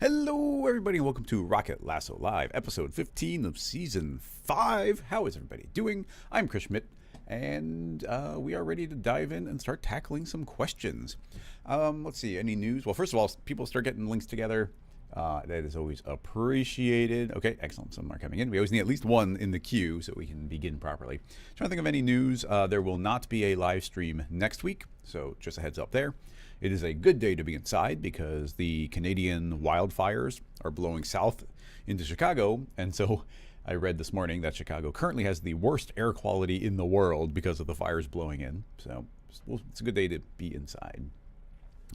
Hello, everybody, and welcome to Rocket Lasso Live, episode 15 of season 5. How is everybody doing? I'm Chris Schmidt, and we are ready to dive in and start tackling some questions. Let's see, any news? Well, first of all, people start getting links together. That is always appreciated. Okay, excellent. Some are coming in. We always need at least one in the queue so we can begin properly. Trying to think of any news. There will not be a live stream next week, so just a heads up there. It is a good day to be inside because the Canadian wildfires are blowing south into Chicago, and so I read this morning that Chicago currently has the worst air quality in the world because of the fires blowing in. So it's a good day to be inside.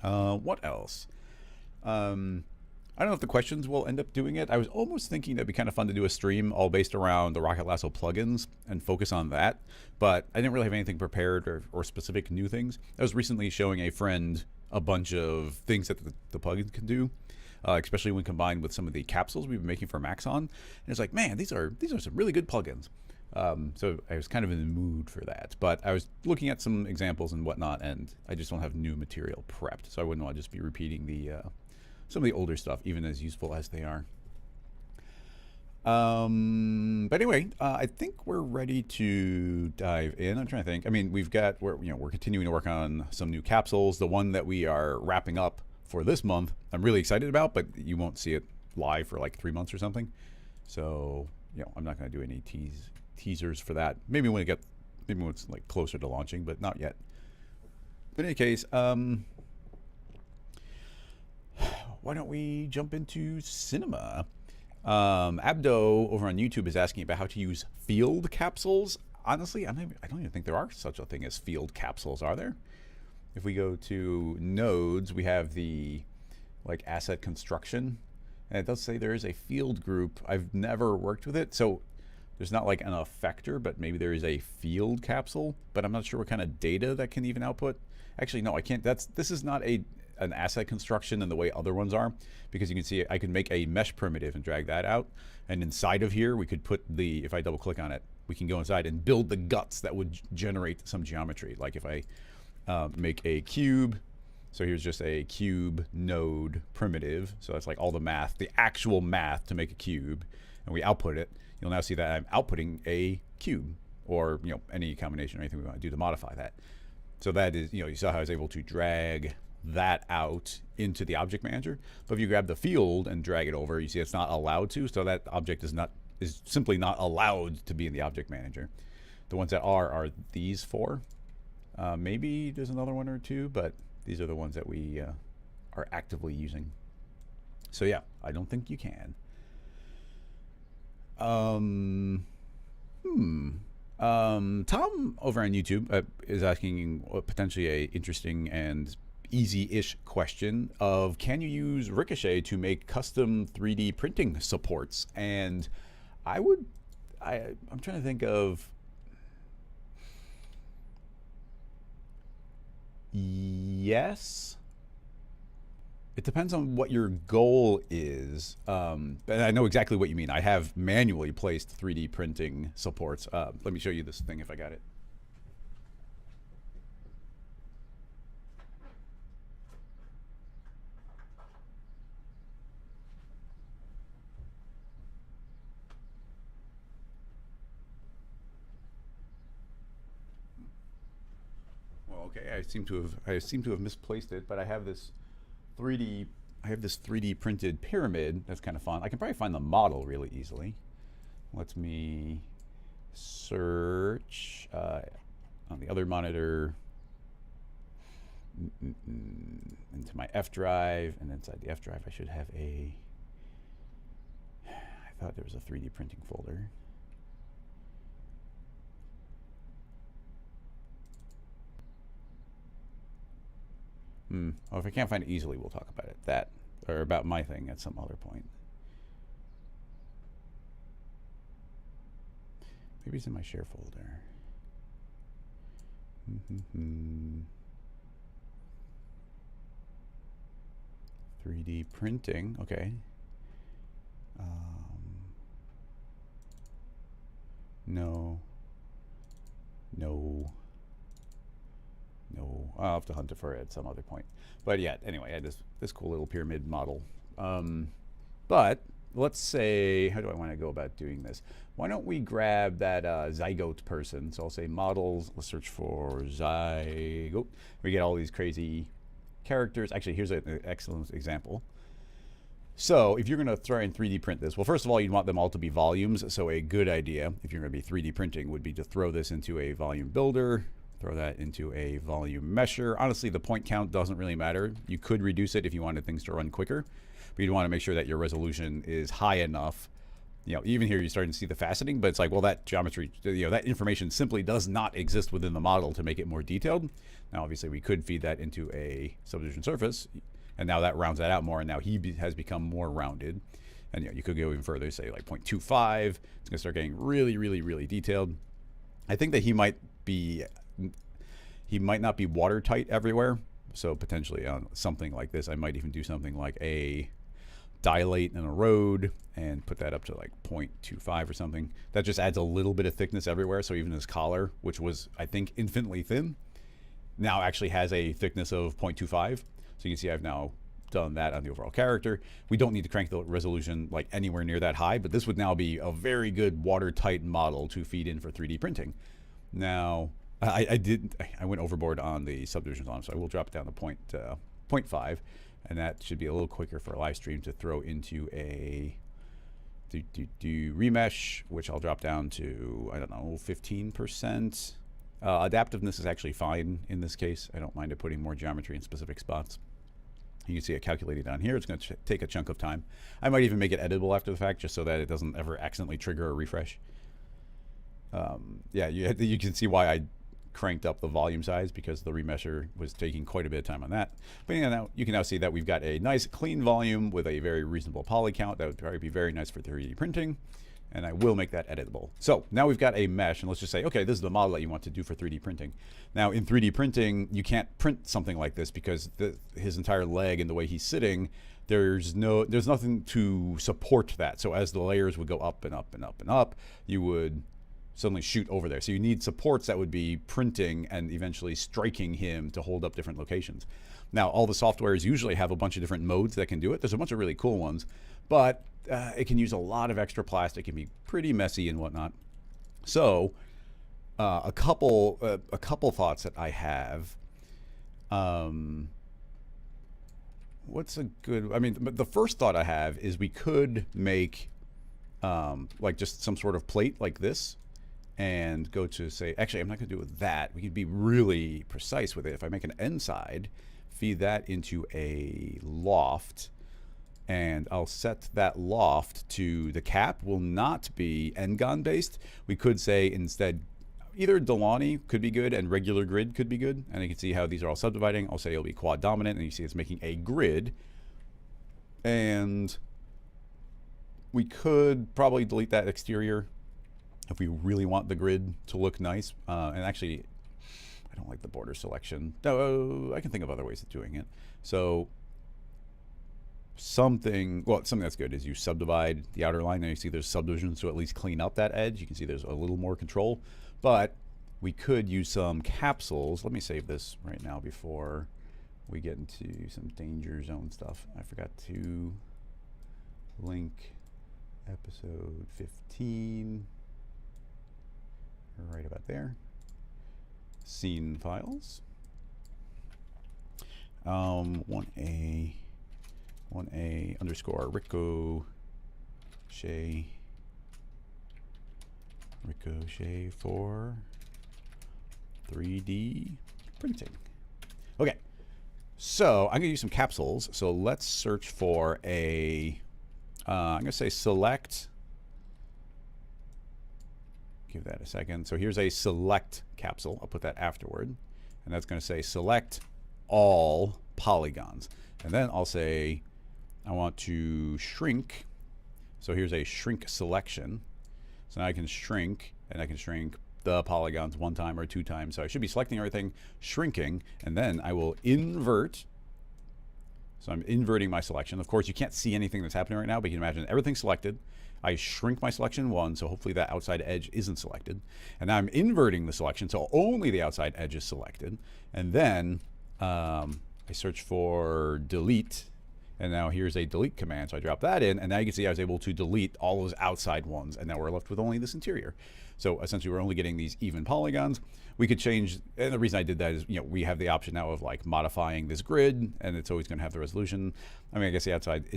What else? I don't know if the questions will end up doing it. I was almost thinking that'd be kind of fun to do a stream all based around the Rocket Lasso plugins and focus on that, but I didn't really have anything prepared or specific new things. I was recently showing a friend a bunch of things that the plugins can do, especially when combined with some of the capsules we've been making for Maxon. And it's like, man, these are some really good plugins. So I was kind of in the mood for that, but I was looking at some examples and whatnot, and I just don't have new material prepped, so I wouldn't want to just be repeating the some of the older stuff, even as useful as they are. But anyway, I think we're ready to dive in. I'm trying to think. I mean, we're continuing to work on some new capsules. The one that we are wrapping up for this month, I'm really excited about, but you won't see it live for like 3 months or something. So, I'm not going to do any teasers for that. Maybe when it's like closer to launching, but not yet. But in any case, why don't we jump into cinema? Abdo over on YouTube is asking about how to use field capsules. Honestly, I don't even think there are such a thing as field capsules, are there? If we go to nodes, we have the asset construction, and it does say there is a field group. I've never worked with it, so there's not like an effector, but maybe there is a field capsule, but I'm not sure what kind of data that can even output. Actually, no, I can't. This is not an asset construction in the way other ones are, because you can see I could make a mesh primitive and drag that out, and inside of here we could put if I double click on it, we can go inside and build the guts that would generate some geometry. Like if I make a cube, so here's just a cube node primitive, so that's like all the math, the actual math to make a cube, and we output it. You'll now see that I'm outputting a cube, or any combination or anything we want to do to modify that. So that is, you saw how I was able to drag that out into the object manager. But if you grab the field and drag it over, you see it's not allowed to, so that object is not is simply not allowed to be in the object manager. The ones that are these four. Maybe there's another one or two, but these are the ones that we are actively using. So yeah, I don't think you can. Tom over on YouTube is asking potentially a interesting and easy-ish question of, can you use Ricochet to make custom 3D printing supports? And I'm trying to think of, yes. It depends on what your goal is. And I know exactly what you mean. I have manually placed 3D printing supports. Let me show you this thing if I got it. Well, okay, I seem to have misplaced it, but I have this 3D printed pyramid. That's kind of fun. I can probably find the model really easily. Let me search on the other monitor into my F drive, and inside the F drive I should have a, I thought there was a 3D printing folder. Well, if I can't find it easily, we'll talk about it. Or about my thing at some other point. Maybe it's in my share folder. 3D printing, okay. No. I'll have to hunt it for it at some other point. But yeah, anyway, I had this cool little pyramid model. But let's say, how do I want to go about doing this? Why don't we grab that zygote person? So I'll say models, let's search for zygote. We get all these crazy characters. Actually, here's an excellent example. So if you're going to try and 3D print this, well, first of all, you'd want them all to be volumes. So a good idea, if you're going to be 3D printing, would be to throw this into a volume builder, throw that into a volume mesher. Honestly, the point count doesn't really matter. You could reduce it if you wanted things to run quicker, but you'd want to make sure that your resolution is high enough. You know, even here you're starting to see the faceting, but it's like, well, that geometry, that information simply does not exist within the model to make it more detailed. Now, obviously, we could feed that into a subdivision surface, and now that rounds that out more, and now he has become more rounded. And you could go even further, say like 0.25. It's going to start getting really, really, really detailed. I think that he might not be watertight everywhere, so potentially on something like this, I might even do something like a dilate and erode and put that up to like 0.25 or something. That just adds a little bit of thickness everywhere, so even his collar, which was, I think, infinitely thin, now actually has a thickness of 0.25. So you can see I've now done that on the overall character. We don't need to crank the resolution like anywhere near that high, but this would now be a very good watertight model to feed in for 3D printing. Now, I went overboard on the subdivisions on, so I will drop it down to 0.5, and that should be a little quicker for a live stream to throw into a remesh, which I'll drop down to, I don't know, 15%. Adaptiveness is actually fine in this case. I don't mind it putting more geometry in specific spots. You can see it calculated down here. It's going to take a chunk of time. I might even make it editable after the fact, just so that it doesn't ever accidentally trigger a refresh. Yeah, you can see why I cranked up the volume size, because the remesher was taking quite a bit of time on that. But yeah, now you can now see that we've got a nice clean volume with a very reasonable poly count. That would probably be very nice for 3D printing, and I will make that editable. So now we've got a mesh, and let's just say, okay, this is the model that you want to do for 3D printing. Now in 3D printing, you can't print something like this because his entire leg and the way he's sitting, there's nothing to support that. So as the layers would go up and up and up and up, you would suddenly shoot over there. So you need supports that would be printing and eventually striking him to hold up different locations. Now, all the softwares usually have a bunch of different modes that can do it. There's a bunch of really cool ones, but it can use a lot of extra plastic. It can be pretty messy and whatnot. So a couple thoughts that I have. What's a good, I mean, the first thought I have is we could make like just some sort of plate like this, and go to say, actually, I'm not going to do it with that. We could be really precise with it. If I make an end side, feed that into a loft, and I'll set that loft to the cap will not be Ngon based. We could say instead either Delaunay could be good and regular grid could be good. And you can see how these are all subdividing. I'll say it'll be quad dominant, and you see it's making a grid. And we could probably delete that exterior if we really want the grid to look nice. And actually, I don't like the border selection. No, I can think of other ways of doing it. So something that's good is you subdivide the outer line, and you see there's subdivisions to at least clean up that edge. You can see there's a little more control, but we could use some capsules. Let me save this right now before we get into some danger zone stuff. I forgot to link episode 15 right about there. Scene files. 1A underscore ricochet for 3D printing. Okay, so I'm gonna use some capsules. So let's search for a, I'm gonna say select, give that a second. So here's a select capsule. I'll put that afterward. And that's gonna say select all polygons. And then I'll say, I want to shrink. So here's a shrink selection. So now I can shrink, and I can shrink the polygons 1 time or 2 times. So I should be selecting everything, shrinking, and then I will invert. So I'm inverting my selection. Of course, you can't see anything that's happening right now, but you can imagine everything's selected. I shrink my selection 1, so hopefully that outside edge isn't selected. And now I'm inverting the selection, so only the outside edge is selected. And then I search for delete, and now here's a delete command. So I drop that in, and now you can see I was able to delete all those outside ones, and now we're left with only this interior. So essentially we're only getting these even polygons. We could change, and the reason I did that is, you know, we have the option now of like modifying this grid, and it's always going to have the resolution. I mean, I guess the outside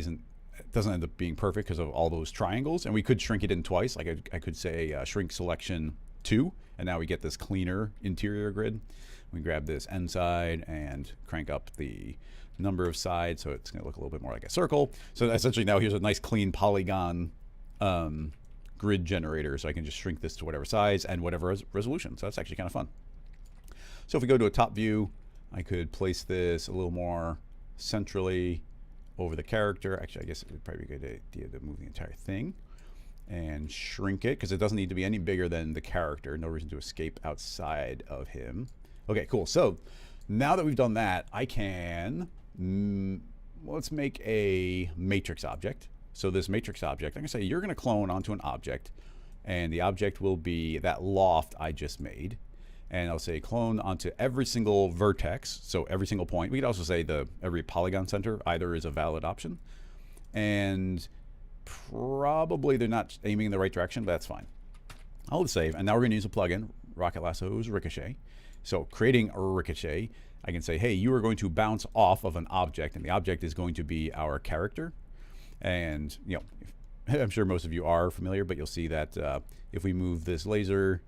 doesn't end up being perfect because of all those triangles, and we could shrink it in twice. Like I could say shrink selection 2, and now we get this cleaner interior grid. We grab this end side and crank up the number of sides, so it's going to look a little bit more like a circle. So essentially now here's a nice clean polygon grid generator, so I can just shrink this to whatever size and whatever resolution. So that's actually kind of fun. So if we go to a top view, I could place this a little more centrally over the character. Actually, I guess it would probably be a good idea to move the entire thing and shrink it, because it doesn't need to be any bigger than the character. No reason to escape outside of him. Okay, cool. So now that we've done that, I can, let's make a matrix object. So this matrix object, I'm gonna say you're gonna clone onto an object, and the object will be that loft I just made. And I'll say clone onto every single vertex, so every single point. We could also say every polygon center either is a valid option. And probably they're not aiming in the right direction, but that's fine. I'll hit save, and now we're gonna use a plugin, Rocket Lasso's Ricochet. So creating a ricochet, I can say, hey, you are going to bounce off of an object, and the object is going to be our character. And, you know, I'm sure most of you are familiar, but you'll see that if we move this laser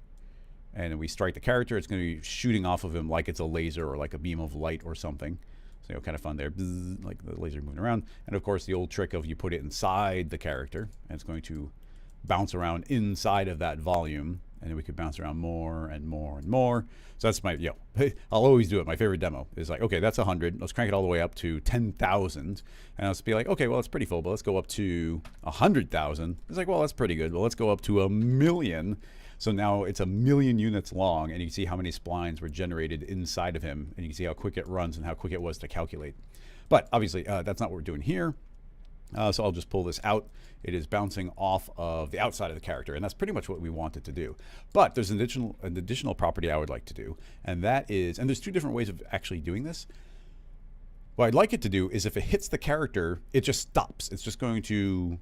and we strike the character, it's going to be shooting off of him like it's a laser or like a beam of light or something. So, you know, kind of fun there, bzz, like the laser moving around. And of course, the old trick of you put it inside the character, and it's going to bounce around inside of that volume, and then we could bounce around more and more and more. So that's my, you know, I'll always do it. My favorite demo is like, okay, that's 100. Let's crank it all the way up to 10,000. And I'll just be like, okay, well, it's pretty full, but let's go up to 100,000. It's like, well, that's pretty good. Well, let's go up to 1,000,000. So now it's 1,000,000 units long, and you can see how many splines were generated inside of him, and you can see how quick it runs and how quick it was to calculate. But obviously, that's not what we're doing here. So I'll just pull this out. It is bouncing off of the outside of the character, and that's pretty much what we want it to do. But there's an additional property I would like to do, and that is, and there's 2 different ways of actually doing this. What I'd like it to do is if it hits the character, it just stops. It's just going to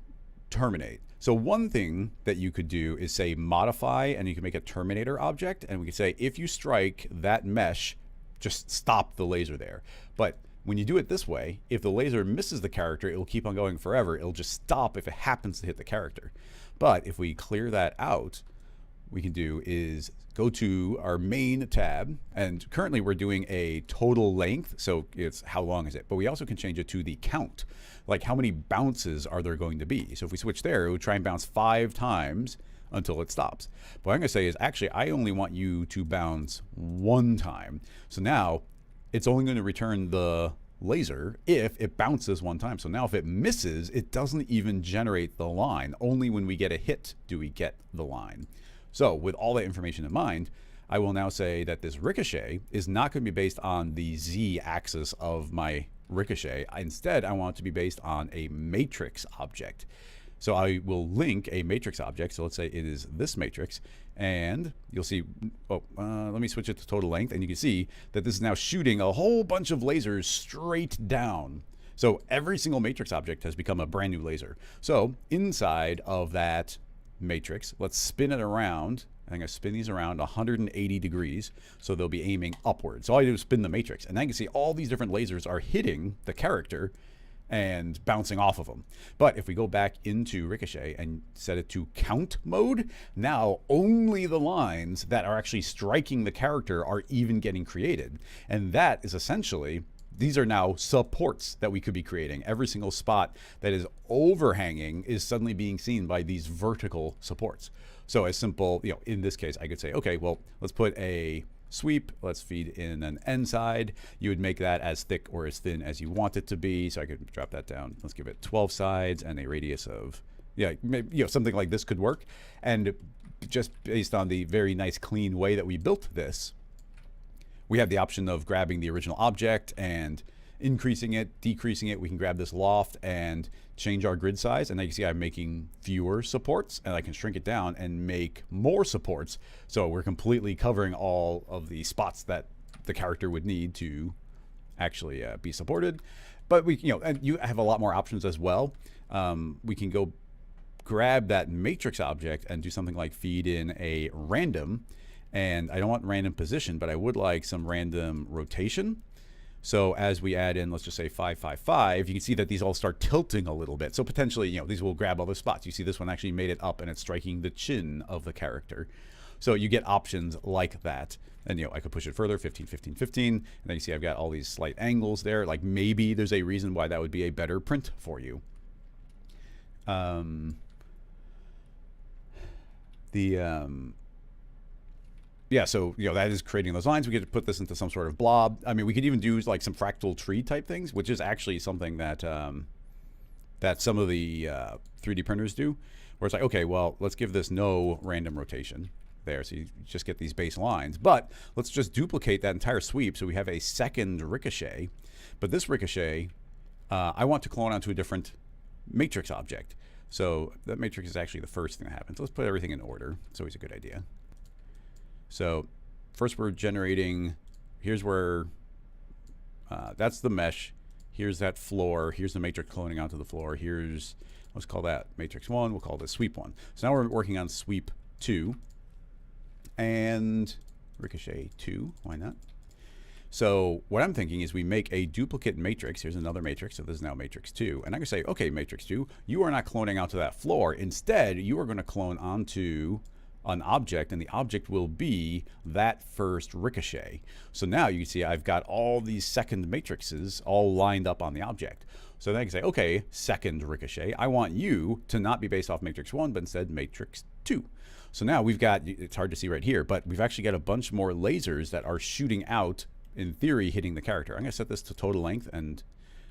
terminate. So one thing that you could do is say modify, and you can make a terminator object, and we could say if you strike that mesh, just stop the laser there. But when you do it this way, if the laser misses the character, it will keep on going forever. It'll just stop if it happens to hit the character. But if we clear that out, we can do is go to our main tab, and currently we're doing a total length, so it's how long is it, but we also can change it to the count, like how many bounces are there going to be. So if we switch there, it would try and bounce 5 times until it stops. But what I'm going to say is, actually, I only want you to bounce 1 time. So now it's only going to return the laser if it bounces 1 time. So now if it misses, it doesn't even generate the line. Only when we get a hit do we get the line. So with all that information in mind, I will now say that this ricochet is not going to be based on the Z axis of my ricochet. Instead, I want it to be based on a matrix object. So I will link a matrix object. So let's say it is this matrix, and you'll see, let me switch it to total length, and you can see that this is now shooting a whole bunch of lasers straight down. So every single matrix object has become a brand new laser. So inside of that matrix, let's spin it around. I'm going to spin these around 180 degrees, so they'll be aiming upward. So all I do is spin the matrix, and then you can see all these different lasers are hitting the character and bouncing off of them. But if we go back into Ricochet and set it to count mode, now only the lines that are actually striking the character are even getting created. And that is essentially, these are now supports that we could be creating. Every single spot that is overhanging is suddenly being seen by these vertical supports. So as simple, in this case, I could say, okay, well, let's put a sweep, let's feed in an end side. You would make that as thick or as thin as you want it to be. So I could drop that down. Let's give it 12 sides and a radius of, maybe, something like this could work. And just based on the very nice, clean way that we built this, we have the option of grabbing the original object and increasing it, decreasing it. We can grab this loft and change our grid size. And now you can see I'm making fewer supports, and I can shrink it down and make more supports. So we're completely covering all of the spots that the character would need to actually be supported. But we, and you have a lot more options as well. We can go grab that matrix object and do something like feed in a random. And I don't want random position, but I would like some random rotation. So as we add in, let's just say 5, 5, 5, you can see that these all start tilting a little bit. So potentially, these will grab other spots. You see this one actually made it up, and it's striking the chin of the character. So you get options like that. And I could push it further, 15, 15, 15. And then you see I've got all these slight angles there. Like maybe there's a reason why that would be a better print for you. Yeah, so that is creating those lines. We could put this into some sort of blob. I mean, we could even do like some fractal tree type things, which is actually something that that some of the 3D printers do, where it's like, okay, well, let's give this no random rotation there, so you just get these base lines. But let's just duplicate that entire sweep, so we have a second ricochet. But this ricochet, I want to clone onto a different matrix object. So that matrix is actually the first thing that happens. Let's put everything in order. It's always a good idea. So first we're generating, here's where, that's the mesh. Here's that floor. Here's the matrix cloning onto the floor. Here's, let's call that matrix 1. We'll call this sweep 1. So now we're working on sweep 2 and ricochet 2. Why not? So what I'm thinking is we make a duplicate matrix. Here's another matrix. So this is now matrix 2. And I can say, okay, matrix 2, you are not cloning onto that floor. Instead, you are going to clone onto an object, and the object will be that first ricochet. So now you can see I've got all these second matrices all lined up on the object. So then I can say, okay, second ricochet, I want you to not be based off matrix 1, but instead matrix 2. So now we've got, it's hard to see right here, but we've actually got a bunch more lasers that are shooting out, in theory, hitting the character. I'm going to set this to total length and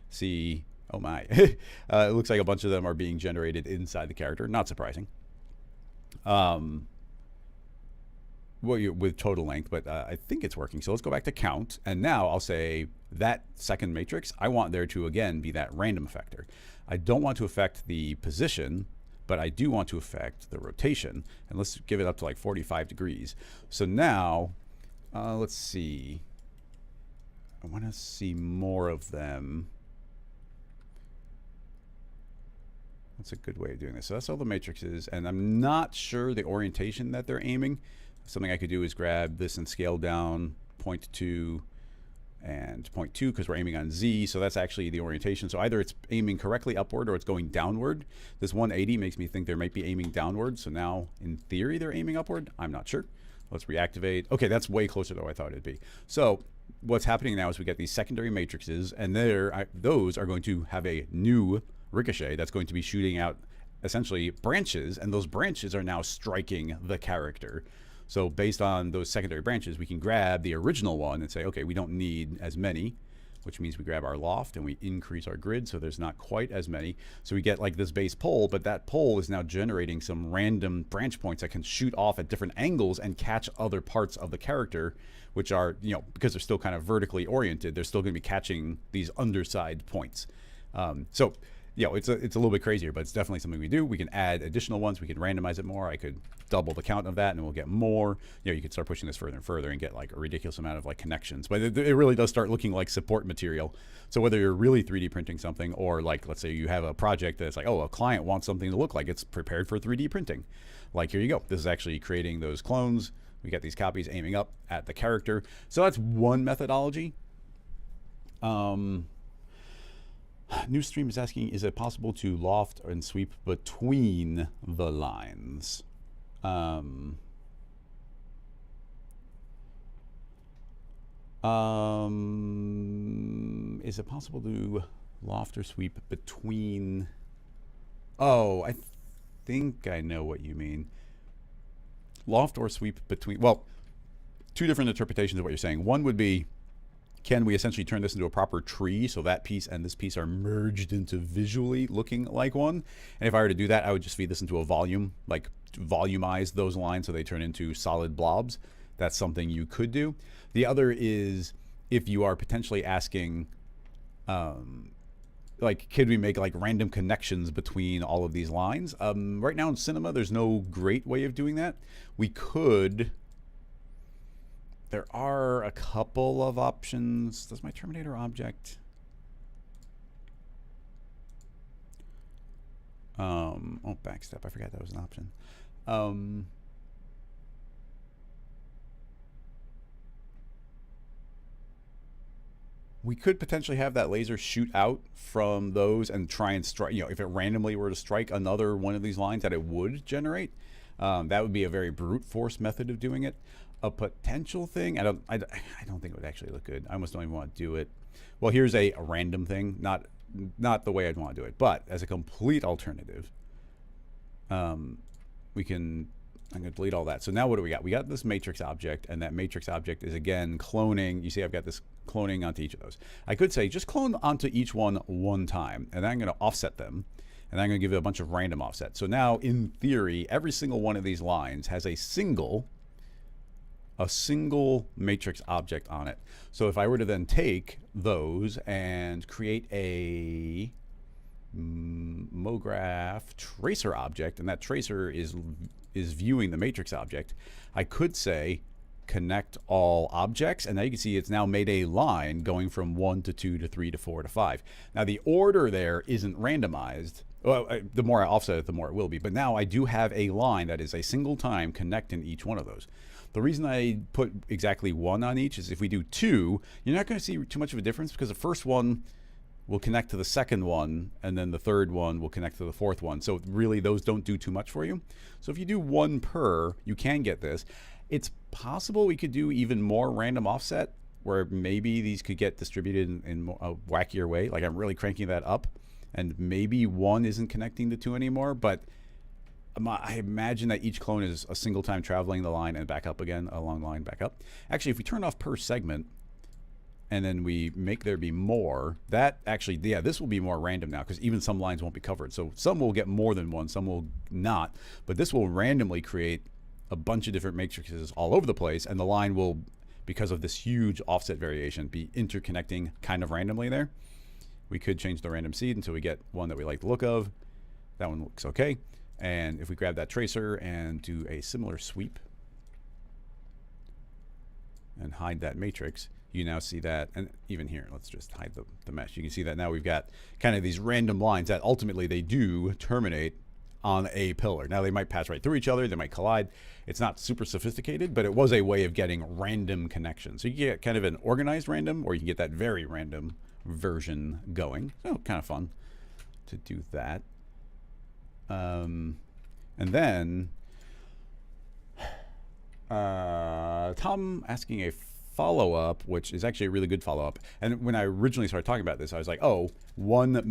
see, oh my, it looks like a bunch of them are being generated inside the character. Not surprising. Well, with total length, but I think it's working. So let's go back to count. And now I'll say that second matrix, I want there to, again, be that random effector. I don't want to affect the position, but I do want to affect the rotation. And let's give it up to like 45 degrees. So now, let's see. I want to see more of them. That's a good way of doing this. So that's all the matrices. And I'm not sure the orientation that they're aiming. Something I could do is grab this and scale down, point to and 0.2 because we're aiming on Z, so that's actually the orientation. So either it's aiming correctly upward or it's going downward. This 180 makes me think they might be aiming downward, so now in theory they're aiming upward. I'm not sure. Let's reactivate. Okay, that's way closer than I thought it'd be. So what's happening now is we get these secondary matrices, and those are going to have a new ricochet that's going to be shooting out essentially branches, and those branches are now striking the character. So based on those secondary branches, we can grab the original one and say, okay, we don't need as many, which means we grab our loft and we increase our grid so there's not quite as many. So we get like this base pole, but that pole is now generating some random branch points that can shoot off at different angles and catch other parts of the character, which are, you know, because they're still kind of vertically oriented, they're still going to be catching these underside points. So you know, it's a little bit crazier, but it's definitely something we do. We can add additional ones. We can randomize it more. I could double the count of that and we'll get more. You know, you could start pushing this further and further and get like a ridiculous amount of like connections. But it really does start looking like support material. So whether you're really 3D printing something or like, let's say you have a project that's like, oh, a client wants something to look like it's prepared for 3D printing. Like, here you go. This is actually creating those clones. We got these copies aiming up at the character. So that's one methodology. New Stream is asking, is it possible to loft and sweep between the lines? Is it possible to loft or sweep between? Oh, I think I know what you mean. Loft or sweep between, well, two different interpretations of what you're saying. One would be, can we essentially turn this into a proper tree so that piece and this piece are merged into visually looking like one? And if I were to do that, I would just feed this into a volume, like volumize those lines so they turn into solid blobs. That's something you could do. The other is if you are potentially asking, like, could we make like random connections between all of these lines? Right now in Cinema, there's no great way of doing that. We could... There are a couple of options. Does my Terminator object? Oh, backstep. I forgot that was an option. We could potentially have that laser shoot out from those and try and strike, you know, if it randomly were to strike another one of these lines that it would generate. That would be a very brute force method of doing it. A potential thing, I don't think it would actually look good. I almost don't even want to do it. Well, here's a random thing, not the way I'd want to do it, but as a complete alternative, we can. I'm going to delete all that. So now what do we got? We got this matrix object, and that matrix object is again cloning. You see, I've got this cloning onto each of those. I could say just clone onto each one time, and then I'm going to offset them. And I'm going to give it a bunch of random offsets. So now, in theory, every single one of these lines has a single matrix object on it. So if I were to then take those and create a MoGraph tracer object, and that tracer is viewing the matrix object, I could say connect all objects, and now you can see it's now made a line going from 1 to 2 to 3 to 4 to 5. Now the order there isn't randomized. Well, the more I offset it, the more it will be. But now I do have a line that is a single time connecting each one of those. The reason I put exactly 1 on each is if we do 2, you're not going to see too much of a difference because the first one will connect to the second one, and then the third one will connect to the fourth one. So really, those don't do too much for you. So if you do 1 per, you can get this. It's possible we could do even more random offset, where maybe these could get distributed in a wackier way. Like I'm really cranking that up, and maybe 1 isn't connecting to 2 anymore, but I imagine that each clone is a single time traveling the line and back up again, a long line back up. Actually, if we turn off per segment, and then we make there be more, that actually, yeah, this will be more random now because even some lines won't be covered. So some will get more than 1, some will not, but this will randomly create a bunch of different matrices all over the place, and the line will, because of this huge offset variation, be interconnecting kind of randomly there. We could change the random seed until we get one that we like the look of. That one looks okay. And if we grab that tracer and do a similar sweep and hide that matrix, you now see that, and even here, let's just hide the mesh. You can see that now we've got kind of these random lines that ultimately they do terminate on a pillar. Now they might pass right through each other, they might collide. It's not super sophisticated, but it was a way of getting random connections. So you get kind of an organized random, or you can get that very random version going. So kind of fun to do that. And then Tom asking a follow-up, which is actually a really good follow-up. And when I originally started talking about this, I was like, oh, one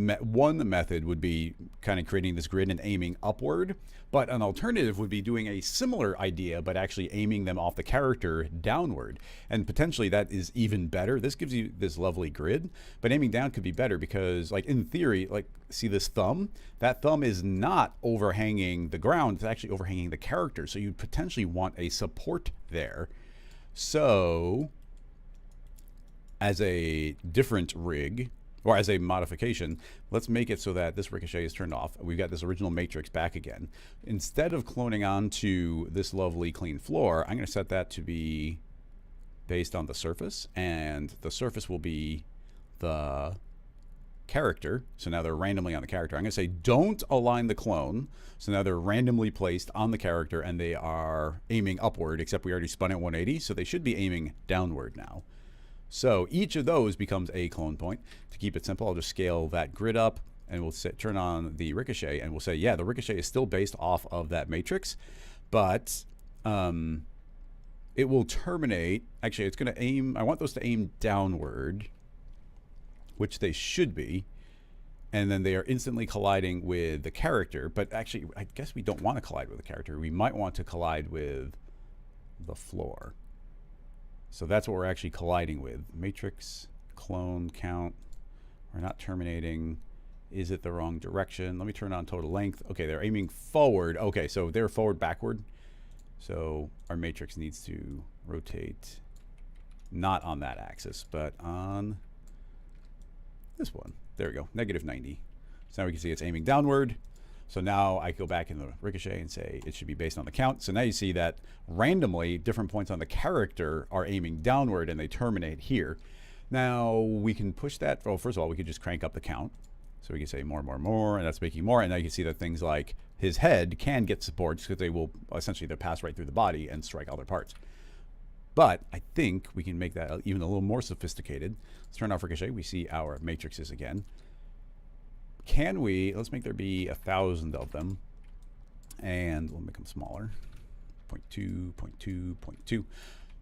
method would be kind of creating this grid and aiming upward, but an alternative would be doing a similar idea, but actually aiming them off the character downward. And potentially that is even better. This gives you this lovely grid, but aiming down could be better because, like, in theory, like, see this thumb? That thumb is not overhanging the ground, it's actually overhanging the character. So you'd potentially want a support there. So as a different rig, or as a modification, let's make it so that this ricochet is turned off. We've got this original matrix back again. Instead of cloning onto this lovely clean floor, I'm going to set that to be based on the surface, and the surface will be the character. So now they're randomly on the character. I'm going to say don't align the clone. So now they're randomly placed on the character and they are aiming upward, except we already spun at 180. So they should be aiming downward now. So each of those becomes a clone point. To keep it simple, I'll just scale that grid up and we'll turn on the ricochet and we'll say, yeah, the ricochet is still based off of that matrix, but it will terminate. Actually, it's going to aim, I want those to aim downward, which they should be, and then they are instantly colliding with the character. But actually, I guess we don't want to collide with the character. We might want to collide with the floor. So that's what we're actually colliding with. Matrix, clone, count. We're not terminating. Is it the wrong direction? Let me turn on total length. Okay, they're aiming forward. Okay, so they're forward, backward. So our matrix needs to rotate not on that axis, but on this one. There we go, -90. So now we can see it's aiming downward. So now I go back in the ricochet and say it should be based on the count. So now you see that randomly different points on the character are aiming downward and they terminate here. Now we can push that. Well, first of all, we could just crank up the count. So we can say more, more, more, and that's making more. And now you can see that things like his head can get support because they will essentially they'll pass right through the body and strike other parts. But I think we can make that even a little more sophisticated. Let's turn off ricochet. We see our matrices again. Can we, let's make there be 1,000 of them. And we'll make them smaller. 0.2, 0.2, 0.2.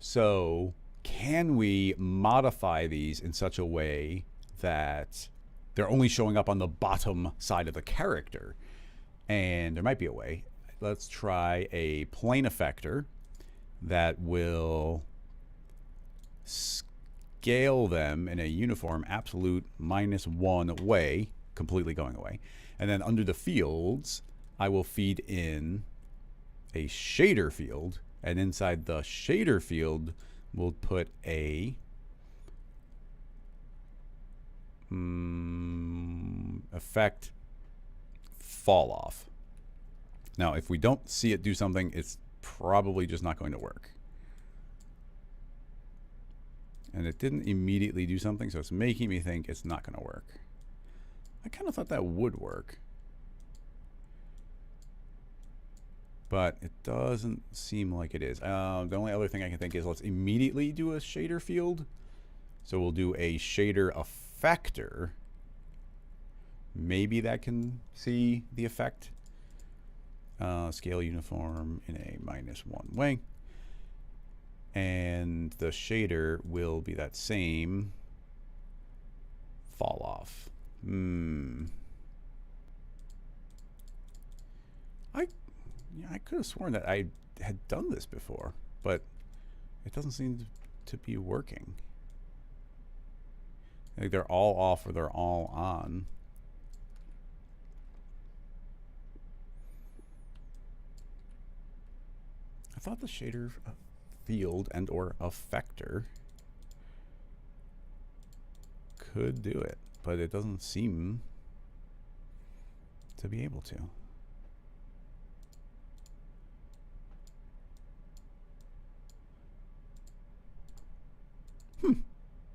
So can we modify these in such a way that they're only showing up on the bottom side of the character? And there might be a way. Let's try a plane effector that will scale them in a uniform absolute -1 way, completely going away. And then under the fields, I will feed in a shader field, and inside the shader field, we'll put a effect fall off. Now, if we don't see it do something, it's probably just not going to work. And it didn't immediately do something, so it's making me think it's not going to work. I kind of thought that would work, but it doesn't seem like it is. The only other thing I can think is let's immediately do a shader field. So we'll do a shader effector. Maybe that can see the effect. Scale uniform in a -1 way. And the shader will be that same fall off. I could have sworn that I had done this before, but it doesn't seem to be working. Like they're all off or they're all on. I thought the shader field and or effector could do it, but it doesn't seem to be able to.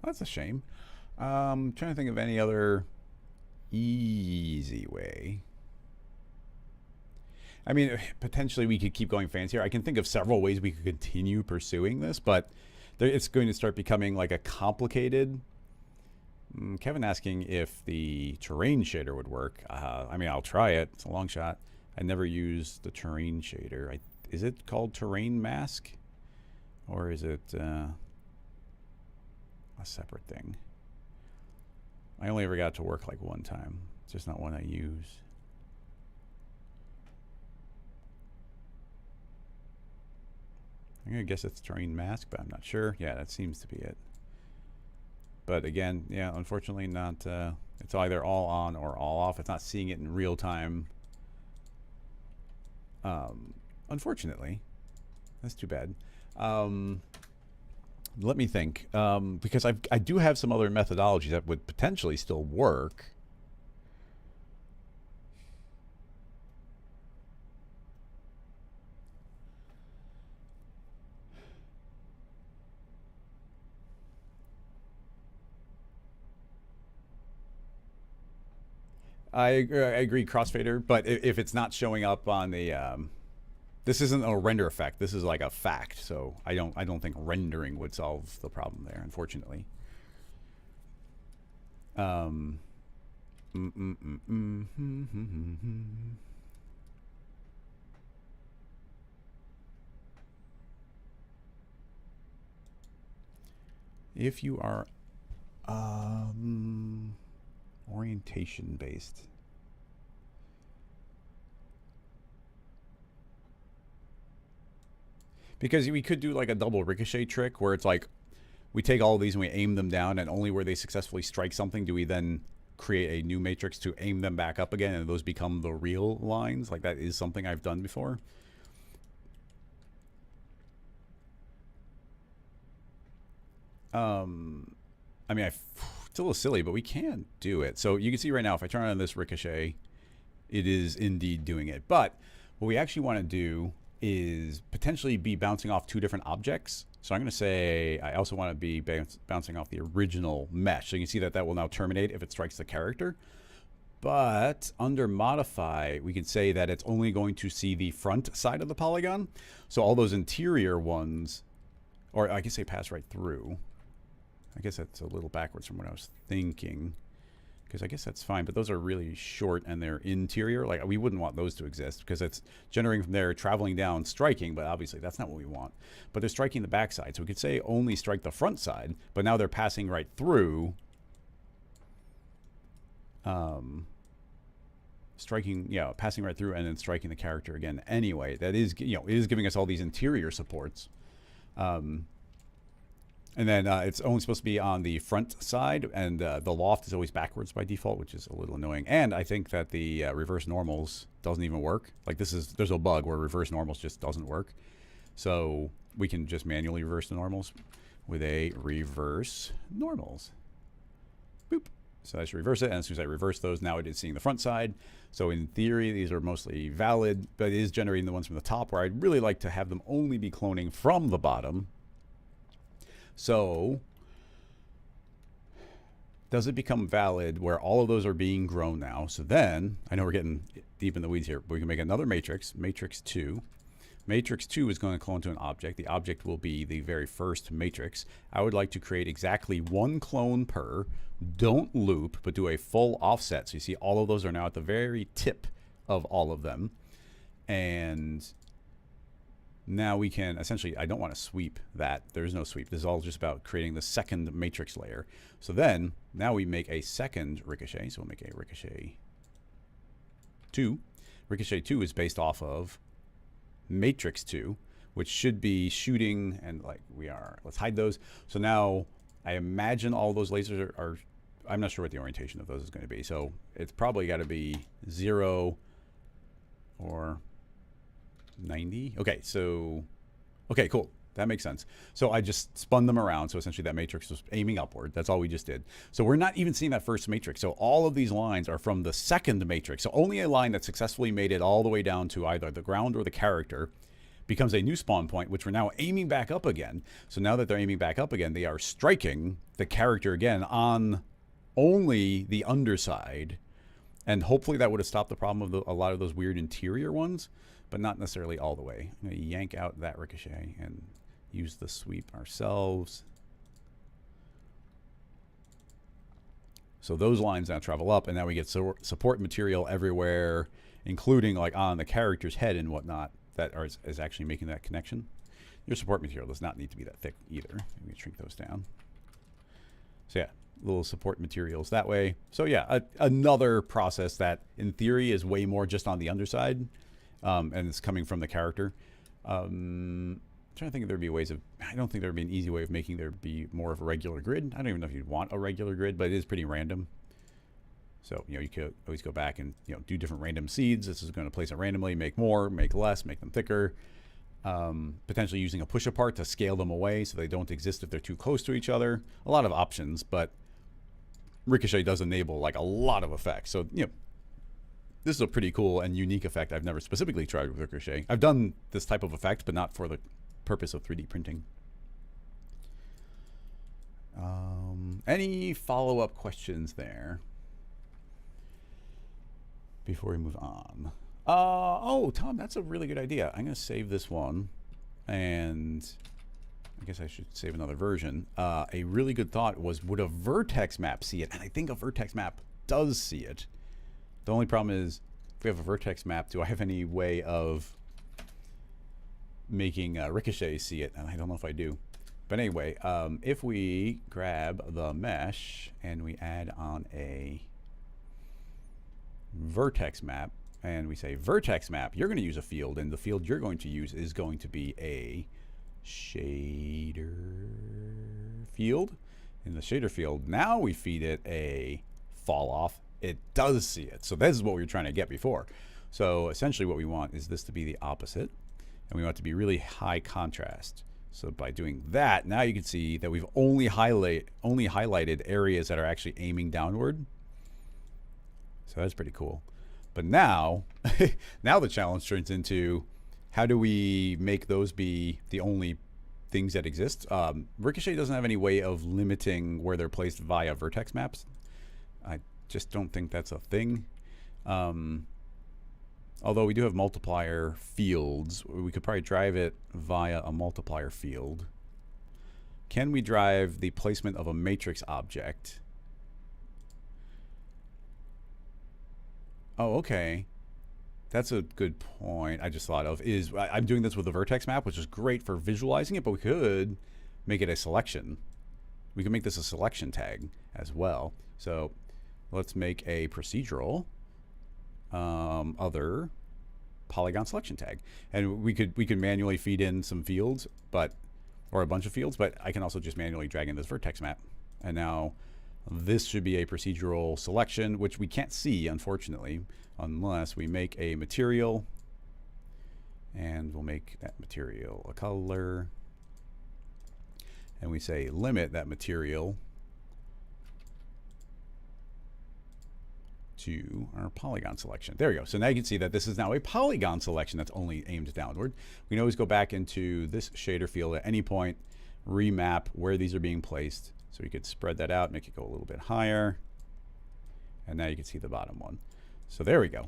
That's a shame. Trying to think of any other easy way. I mean, potentially we could keep going fancier. I can think of several ways we could continue pursuing this, but it's going to start becoming like a complicated. Kevin asking if the terrain shader would work. I mean, I'll try it. It's a long shot. I never used the terrain shader. Is it called terrain mask? Or is it a separate thing? I only ever got it to work like one time. It's just not one I use. I'm going to guess it's terrain mask, but I'm not sure. Yeah, that seems to be it. But again, yeah, unfortunately not, it's either all on or all off. It's not seeing it in real time. Unfortunately, that's too bad. Let me think, because I do have some other methodologies that would potentially still work. I agree, crossfader, but if it's not showing up on the, this isn't a render effect. This is like a fact. So I don't think rendering would solve the problem there, unfortunately. If you are orientation based. Because we could do like a double ricochet trick where it's like we take all of these and we aim them down, and only where they successfully strike something do we then create a new matrix to aim them back up again, and those become the real lines. Like that is something I've done before. I mean, it's a little silly, but we can do it. So you can see right now, if I turn on this ricochet, it is indeed doing it. But what we actually want to do is potentially be bouncing off two different objects. So I'm going to say I also want to be bouncing off the original mesh. So you can see that that will now terminate if it strikes the character. But under modify, we can say that it's only going to see the front side of the polygon. So all those interior ones, or I can say pass right through. I guess that's a little backwards from what I was thinking, because I guess that's fine. But those are really short and they're interior. Like we wouldn't want those to exist because it's generating from there, traveling down, striking. But obviously that's not what we want. But they're striking the backside. So we could say only strike the front side, but now they're passing right through. Striking, yeah, passing right through and then striking the character again. Anyway, that is, it is giving us all these interior supports. And then it's only supposed to be on the front side, and the loft is always backwards by default, which is a little annoying. And I think that the reverse normals doesn't even work. Like there's a bug where reverse normals just doesn't work. So we can just manually reverse the normals with a reverse normals. Boop. So I should reverse it, and as soon as I reverse those, now it is seeing the front side. So in theory, these are mostly valid, but it is generating the ones from the top, where I'd really like to have them only be cloning from the bottom. So does it become valid where all of those are being grown now? So then, I know we're getting deep in the weeds here, but we can make another matrix, matrix 2. Matrix 2 is going to clone to an object. The object will be the very first matrix. I would like to create exactly one clone per. Don't loop, but do a full offset. So you see all of those are now at the very tip of all of them. And now we can essentially, I don't want to sweep that. There's no sweep. This is all just about creating the second matrix layer. So then, now we make a second ricochet. So we'll make a ricochet 2. Ricochet 2 is based off of matrix 2, which should be shooting, and like we are, let's hide those. So now I imagine all those lasers are I'm not sure what the orientation of those is going to be. So it's probably got to be 0 or 90. Okay, so, okay, cool. That makes sense. So I just spun them around. So essentially that matrix was aiming upward. That's all we just did. So we're not even seeing that first matrix. So all of these lines are from the second matrix. So only a line that successfully made it all the way down to either the ground or the character becomes a new spawn point, which we're now aiming back up again. So now that they're aiming back up again, they are striking the character again on only the underside. And hopefully that would have stopped the problem of a lot of those weird interior ones. but not necessarily all the way. I'm going to yank out that ricochet and use the sweep ourselves. So those lines now travel up, and now we get support material everywhere, including like on the character's head and whatnot, that is actually making that connection. Your support material does not need to be that thick either. Let me shrink those down. So yeah, little support materials that way. So yeah, another process that in theory is way more just on the underside, and it's coming from the character. I'm trying to think if there'd be ways of, I don't think there'd be an easy way of making there be more of a regular grid. I don't even know if you'd want a regular grid, but it is pretty random. So, you know, you could always go back and, you know, do different random seeds. This is going to place it randomly, make more, make less, make them thicker. Potentially using a push apart to scale them away so they don't exist if they're too close to each other. A lot of options, but Ricochet does enable like a lot of effects. So, you know, this is a pretty cool and unique effect I've never specifically tried with Ricochet. I've done this type of effect, but not for the purpose of 3D printing. Any follow-up questions there before we move on? Oh, Tom, that's a really good idea. I'm going to save this one, and I guess I should save another version. A really good thought was, would a vertex map see it? And I think a vertex map does see it. The only problem is, if we have a vertex map, do I have any way of making Ricochet see it? And I don't know if I do. But anyway, if we grab the mesh and we add on a vertex map, and we say vertex map, you're going to use a field, and the field you're going to use is going to be a shader field. In the shader field, now we feed it a fall off. It does see it. So this is what we were trying to get before. So essentially what we want is this to be the opposite, and we want it to be really high contrast. So by doing that, now you can see that we've only highlighted areas that are actually aiming downward. So that's pretty cool. But now, now the challenge turns into, how do we make those be the only things that exist? Ricochet doesn't have any way of limiting where they're placed via vertex maps. I just don't think that's a thing. Although we do have multiplier fields, we could probably drive it via a multiplier field. Can we drive the placement of a matrix object? Oh, okay. That's a good point I just thought of. I'm doing this with a vertex map, which is great for visualizing it, but we could make it a selection. We can make this a selection tag as well. So let's make a procedural other polygon selection tag, and we could manually feed in some fields, or a bunch of fields, but I can also just manually drag in this vertex map. And now this should be a procedural selection, which we can't see, unfortunately, unless we make a material, and we'll make that material a color, and we say limit that material to our polygon selection. There we go. So now you can see that this is now a polygon selection that's only aimed downward. We can always go back into this shader field at any point, remap where these are being placed. So we could spread that out, make it go a little bit higher. And now you can see the bottom one. So there we go.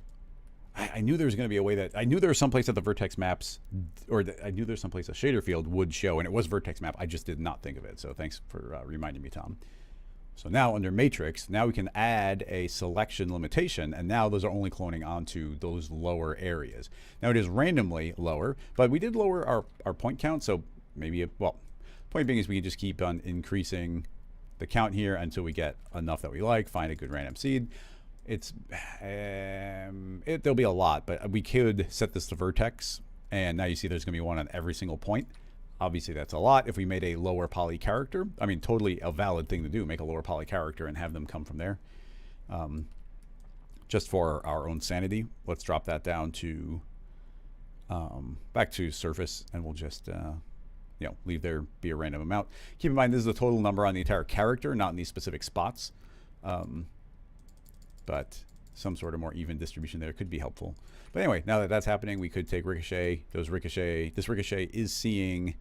I knew there was going to be a way that, I knew there was some place that the vertex maps, I knew there's some place a shader field would show, and it was vertex map. I just did not think of it. So thanks for reminding me, Tom. So now under matrix, now we can add a selection limitation, and now those are only cloning onto those lower areas. Now it is randomly lower, but we did lower our point count, so maybe, well, point being is we can just keep on increasing the count here until we get enough that we like, find a good random seed. There'll be a lot, but we could set this to vertex, and now you see there's going to be one on every single point. Obviously, that's a lot. If we made a lower poly character, I mean, totally a valid thing to do, make a lower poly character and have them come from there. Just for our own sanity, let's drop that down to back to surface, and we'll just you know, leave there be a random amount. Keep in mind, this is the total number on the entire character, not in these specific spots. But some sort of more even distribution there could be helpful. But anyway, now that that's happening, we could take Ricochet. This Ricochet is seeing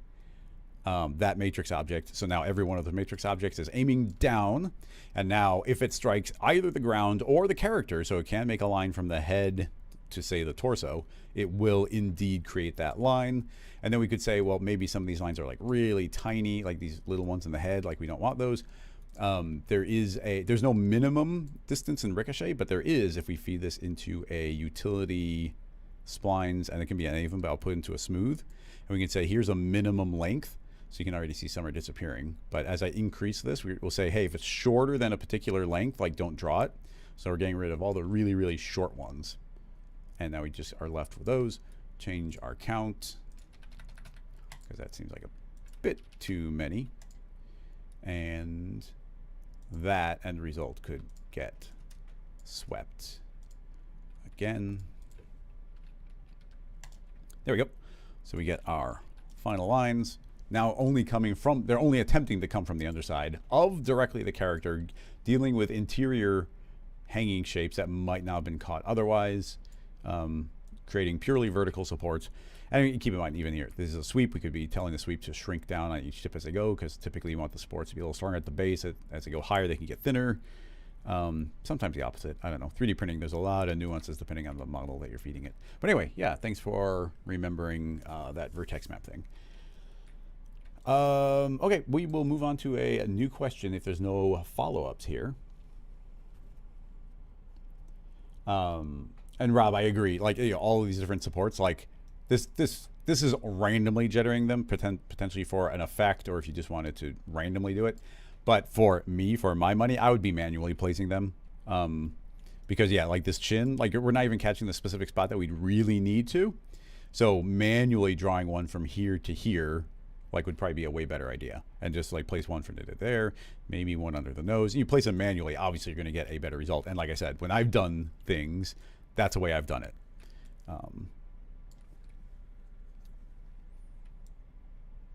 that matrix object. So now every one of the matrix objects is aiming down. And now if it strikes either the ground or the character, so it can make a line from the head to say the torso, it will indeed create that line. And then we could say, well, maybe some of these lines are like really tiny, like these little ones in the head, like we don't want those. There's no minimum distance in ricochet, but there is if we feed this into a utility splines, and it can be any of them, but I'll put into a smooth. And we can say, here's a minimum length. So you can already see some are disappearing. But as I increase this, we'll say, hey, if it's shorter than a particular length, like don't draw it. So we're getting rid of all the really, really short ones. And now we just are left with those. Change our count, because that seems like a bit too many. And that end result could get swept again. There we go. So we get our final lines. Now only coming from, they're only attempting to come from the underside of directly the character, dealing with interior hanging shapes that might not have been caught otherwise, creating purely vertical supports. And keep in mind, even here, this is a sweep. We could be telling the sweep to shrink down on each tip as they go, because typically you want the supports to be a little stronger at the base. As they go higher, they can get thinner. Sometimes the opposite. I don't know. 3D printing, there's a lot of nuances depending on the model that you're feeding it. But anyway, yeah, thanks for remembering that vertex map thing. Okay, we will move on to a new question if there's no follow-ups here. And Rob, I agree. Like, you know, all of these different supports, like this is randomly jittering them potentially for an effect, or if you just wanted to randomly do it. But for me, for my money, I would be manually placing them. Because yeah, like this chin, like we're not even catching the specific spot that we'd really need to. So manually drawing one from here to here, like would probably be a way better idea. And just like place one from there, maybe one under the nose. You place them manually, obviously you're going to get a better result. And like I said, when I've done things, that's the way I've done it.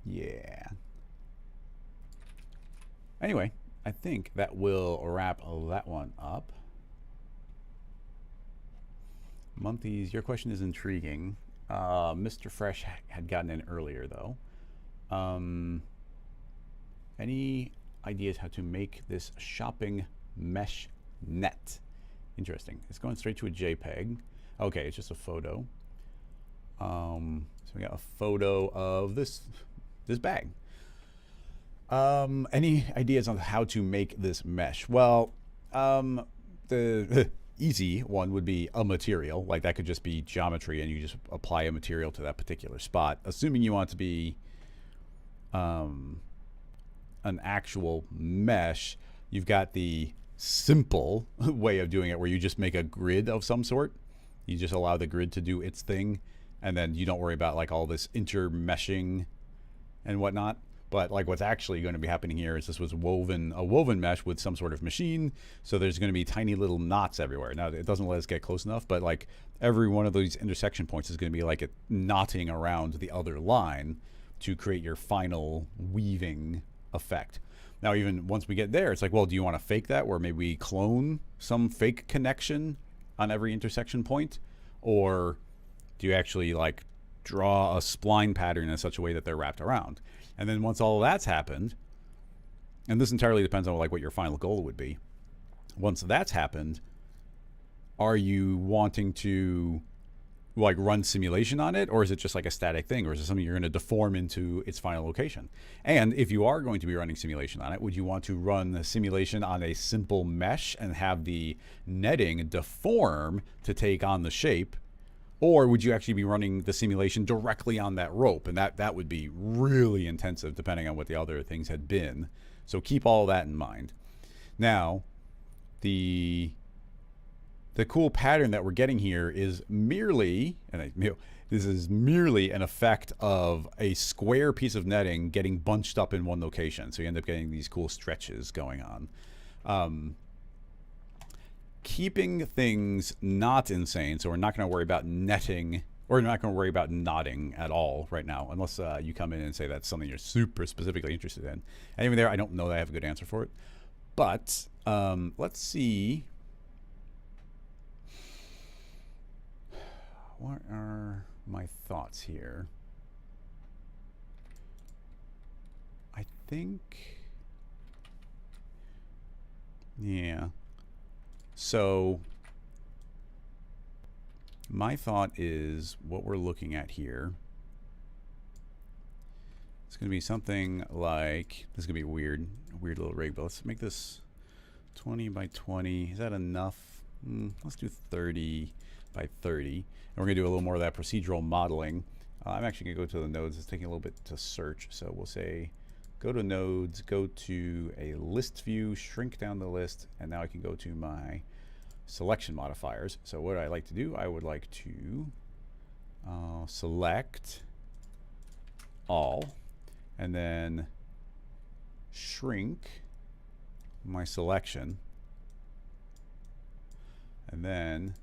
Yeah. Anyway, I think that will wrap that one up. Monthlies, your question is intriguing. Mr. Fresh had gotten in earlier though. Any ideas how to make this shopping mesh net? Interesting. It's going straight to a JPEG. Okay, it's just a photo. So we got a photo of this bag. Any ideas on how to make this mesh? Well, the easy one would be a material. Like that could just be geometry and you just apply a material to that particular spot. Assuming you want it to be an actual mesh, you've got the simple way of doing it where you just make a grid of some sort. You just allow the grid to do its thing, and then you don't worry about like all this intermeshing and whatnot. But like what's actually going to be happening here is this was a woven mesh with some sort of machine. So there's going to be tiny little knots everywhere. Now it doesn't let us get close enough, but like every one of these intersection points is going to be like it knotting around the other line to create your final weaving effect. Now, even once we get there, it's like, well, do you want to fake that where maybe we clone some fake connection on every intersection point? Or do you actually like draw a spline pattern in such a way that they're wrapped around? And then once all of that's happened, and this entirely depends on like what your final goal would be. Once that's happened, are you wanting to like run simulation on it, or is it just like a static thing, or is it something you're going to deform into its final location? And if you are going to be running simulation on it, would you want to run the simulation on a simple mesh and have the netting deform to take on the shape? Or would you actually be running the simulation directly on that rope? And that would be really intensive depending on what the other things had been. So keep all that in mind. Now, the cool pattern that we're getting here is merely, this is merely an effect of a square piece of netting getting bunched up in one location. So you end up getting these cool stretches going on. Keeping things not insane, so we're not going to worry about netting, or not going to worry about knotting at all right now, unless you come in and say that's something you're super specifically interested in. And even there, I don't know that I have a good answer for it. But let's see. What are my thoughts here? I think, yeah. So my thought is what we're looking at here. It's going to be something like, this is going to be a weird little rig, but let's make this 20 by 20. Is that enough? Let's do 30 by 30. And we're going to do a little more of that procedural modeling. I'm actually going to go to the nodes. It's taking a little bit to search. So we'll say, go to nodes, go to a list view, shrink down the list, and now I can go to my selection modifiers. So what I like to do, I would like to select all, and then shrink my selection, and then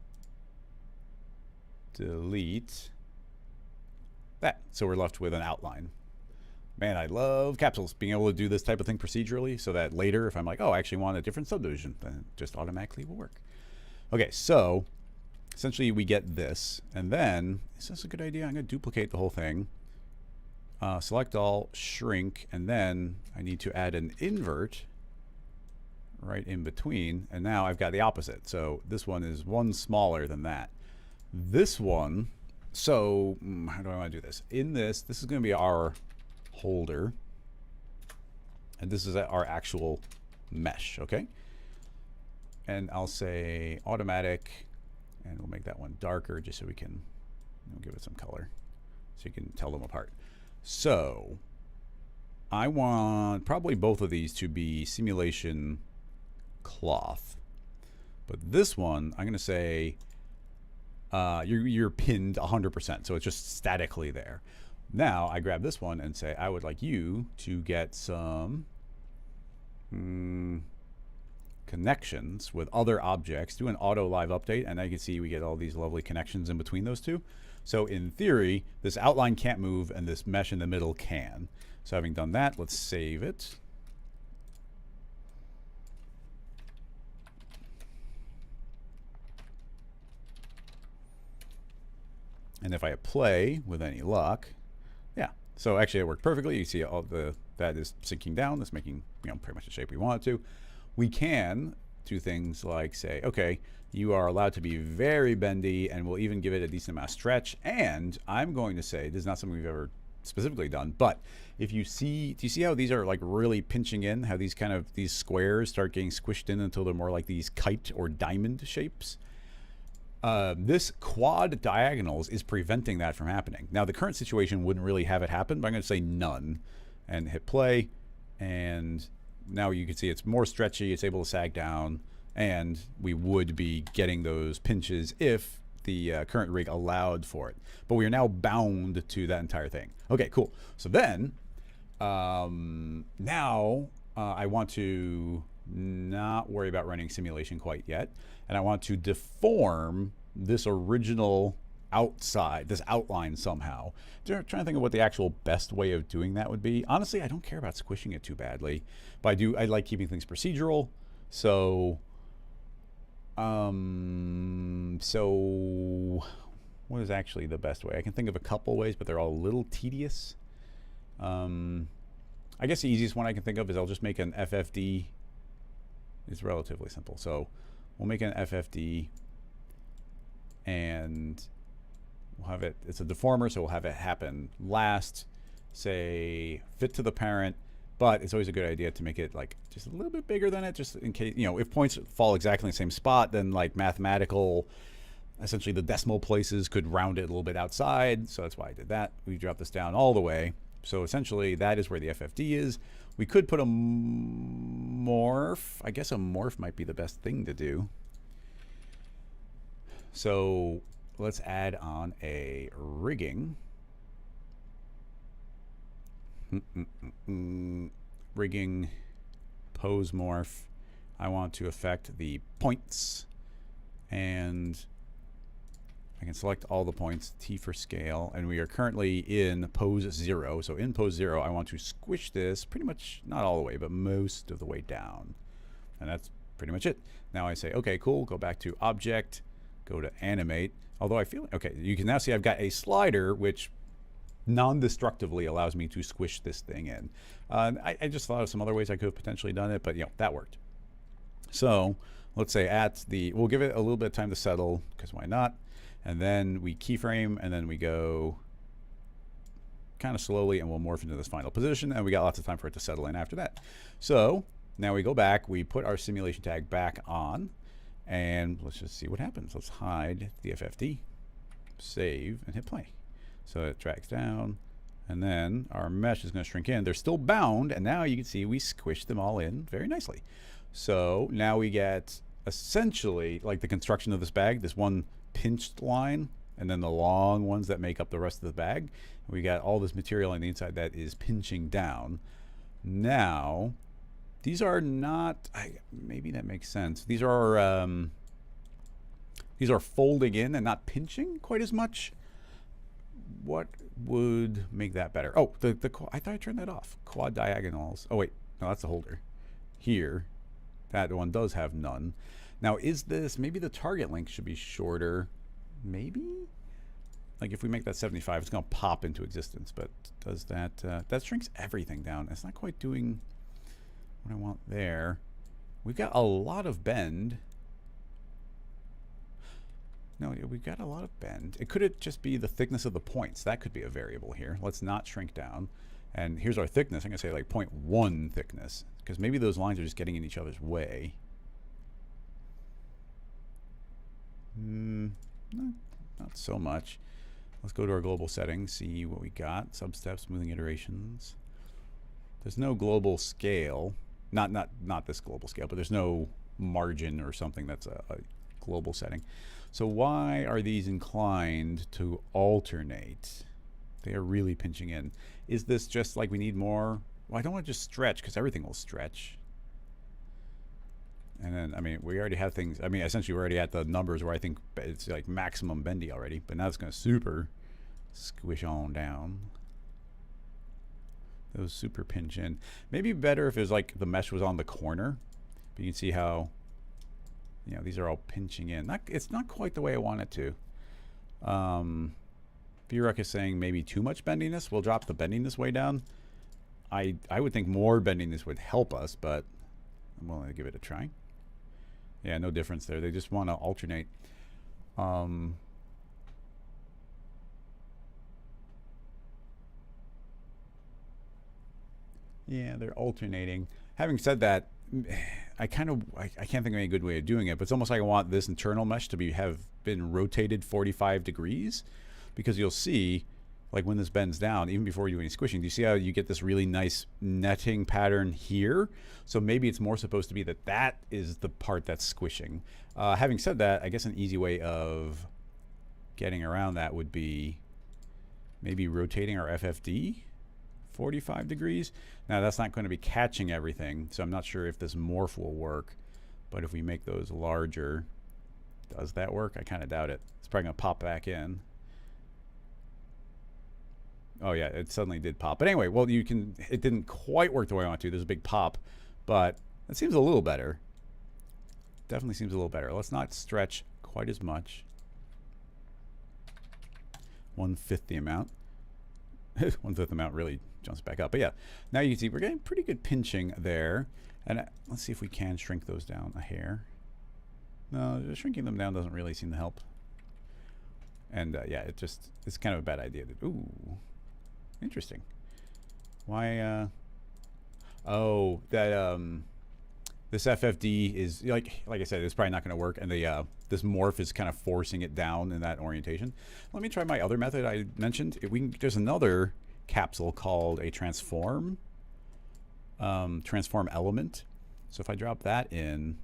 delete that. So we're left with an outline. Man, I love capsules, being able to do this type of thing procedurally so that later if I'm like, oh, I actually want a different subdivision, then it just automatically will work. Okay, so essentially we get this, and then, is this a good idea? I'm going to duplicate the whole thing. Select all, shrink, and then I need to add an invert right in between, and now I've got the opposite. So this one is one smaller than that. This one, so how do I want to do this? In this is going to be our holder, and this is our actual mesh, okay? And I'll say automatic, and we'll make that one darker just so we can give it some color so you can tell them apart. So I want probably both of these to be simulation cloth, but this one I'm going to say you're pinned 100%, so it's just statically there. Now I grab this one and say I would like you to get some connections with other objects. Do an auto live update, and now you can see we get all these lovely connections in between those two. So in theory, this outline can't move and this mesh in the middle can. So having done that, let's save it. And if I hit play with any luck, yeah. So actually it worked perfectly. You see all that is sinking down. That's making, pretty much the shape we want it to. We can do things like say, okay, you are allowed to be very bendy, and we'll even give it a decent amount of stretch. And I'm going to say, this is not something we've ever specifically done, but if you see, do you see how these are like really pinching in, how these these squares start getting squished in until they're more like these kite or diamond shapes? This quad diagonals is preventing that from happening. Now the current situation wouldn't really have it happen, but I'm going to say none and hit play, and now you can see it's more stretchy, it's able to sag down, and we would be getting those pinches if the current rig allowed for it. But we are now bound to that entire thing. Okay, cool. So then now I want to not worry about running simulation quite yet, and I want to deform this original outside, this outline somehow. Trying to think of what the actual best way of doing that would be. Honestly, I don't care about squishing it too badly, but I like keeping things procedural. So so what is actually the best way? I can think of a couple ways, but they're all a little tedious. I guess the easiest one I can think of is I'll just make an FFD. It's relatively simple. So we'll make an FFD, and we'll have it, it's a deformer, so we'll have it happen last, say fit to the parent, but it's always a good idea to make it like just a little bit bigger than it, just in case, if points fall exactly in the same spot, then like mathematical, essentially the decimal places could round it a little bit outside. So that's why I did that. We dropped this down all the way. So essentially that is where the FFD is. We could put a morph. I guess a morph might be the best thing to do. So let's add on a rigging. Rigging, pose morph. I want to affect the points, and I can select all the points, T for scale, and we are currently in pose 0. So in pose 0, I want to squish this pretty much, not all the way, but most of the way down. And that's pretty much it. Now I say, okay, cool, go back to object, go to animate. Although I feel, okay, you can now see I've got a slider which non-destructively allows me to squish this thing in. I just thought of some other ways I could have potentially done it, but that worked. So let's say we'll give it a little bit of time to settle, because why not? And then we keyframe, and then we go kind of slowly, and we'll morph into this final position, and we got lots of time for it to settle in after that. So now we go back, we put our simulation tag back on, and let's just see what happens. Let's hide the FFD, save, and hit play. So it tracks down, and then our mesh is going to shrink in. They're still bound, and now you can see we squished them all in very nicely. So now we get essentially like the construction of this bag, this one pinched line, and then the long ones that make up the rest of the bag. We got all this material on the inside that is pinching down. Now, these are not, maybe that makes sense. These are folding in and not pinching quite as much. What would make that better? Oh, I thought I turned that off. Quad diagonals. Oh wait, no, that's the holder. Here, that one does have none. Now, is this, maybe the target length should be shorter? Maybe? Like if we make that 75, it's going to pop into existence, but does that, that shrinks everything down. It's not quite doing what I want there. We've got a lot of bend. No, we've got a lot of bend. It could just be the thickness of the points. That could be a variable here. Let's not shrink down. And here's our thickness. I'm going to say like 0.1 thickness, because maybe those lines are just getting in each other's way. Not so much. Let's go to our global settings, see what we got. Substep, smoothing iterations. There's no global scale. Not this global scale, but there's no margin or something that's a global setting. So why are these inclined to alternate? They are really pinching in. Is this just like we need more? Well, I don't want to just stretch because everything will stretch. And then, I mean, we already have things. I mean, essentially, we're already at the numbers where I think it's like maximum bendy already. But now it's going to super squish on down. Those super pinch in. Maybe better if it was like the mesh was on the corner. But you can see how, you know, these are all pinching in. It's not quite the way I want it to. VRUC is saying maybe too much bendiness. We'll drop the bendiness way down. I would think more bendiness would help us, but I'm willing to give it a try. Yeah, no difference there. They just want to alternate. Yeah, they're alternating. Having said that, I can't think of any good way of doing it, but it's almost like I want this internal mesh to have been rotated 45 degrees, because you'll see, like when this bends down, even before you do any squishing, do you see how you get this really nice netting pattern here? So maybe it's more supposed to be that is the part that's squishing. Having said that, I guess an easy way of getting around that would be maybe rotating our FFD 45 degrees. Now that's not going to be catching everything, so I'm not sure if this morph will work, but if we make those larger, does that work? I kind of doubt it. It's probably going to pop back in. Oh yeah, it suddenly did pop. But anyway, well, it didn't quite work the way I want to. There's a big pop, but it seems a little better. Definitely seems a little better. Let's not stretch quite as much. 1/5 the amount. 1/5 amount really jumps back up. But yeah, now you can see we're getting pretty good pinching there. And let's see if we can shrink those down a hair. No, shrinking them down doesn't really seem to help. And yeah, it's kind of a bad idea. Ooh. Interesting. Why? Oh, that this FFD is like I said, it's probably not going to work, and the this morph is kind of forcing it down in that orientation. Let me try my other method I mentioned. There's another capsule called a transform element. So if I drop that in,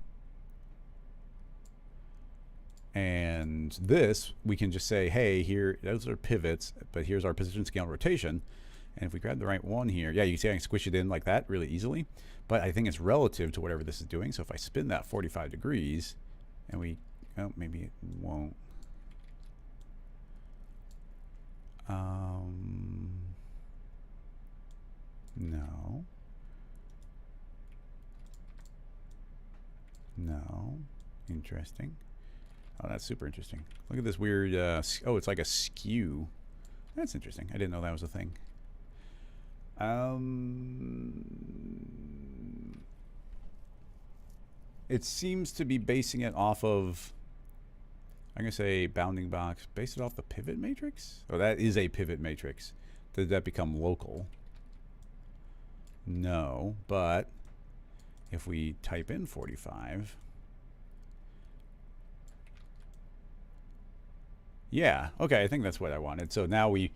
and this, we can just say, hey, here, those are pivots, but here's our position, scale, and rotation. And if we grab the right one here, yeah, you can see I can squish it in like that really easily. But I think it's relative to whatever this is doing. So if I spin that 45 degrees, and oh, maybe it won't. No. No. Interesting. Oh, that's super interesting. Look at this weird, oh, it's like a skew. That's interesting. I didn't know that was a thing. It seems to be basing it off of, I'm going to say bounding box, base it off the pivot matrix. Oh, that is a pivot matrix. Did that become local? No, but if we type in 45, yeah, okay, I think that's what I wanted. So now it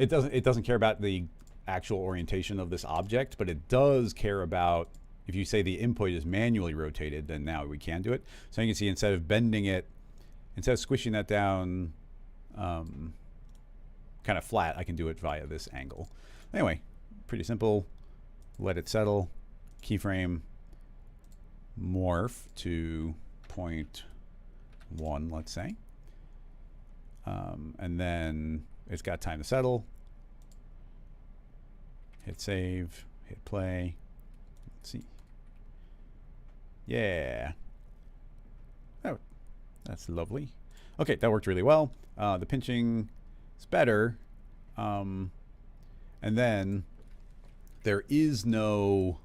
doesn't care about the actual orientation of this object, but it does care about, if you say the input is manually rotated, then now we can do it. So you can see instead of bending it, instead of squishing that down kind of flat, I can do it via this angle. Anyway, pretty simple. Let it settle, keyframe, morph to 0.1, let's say. And then it's got time to settle. Hit save, hit play. Let's see. Yeah. Oh, that's lovely. Okay, that worked really well. The pinching is better. And then there is no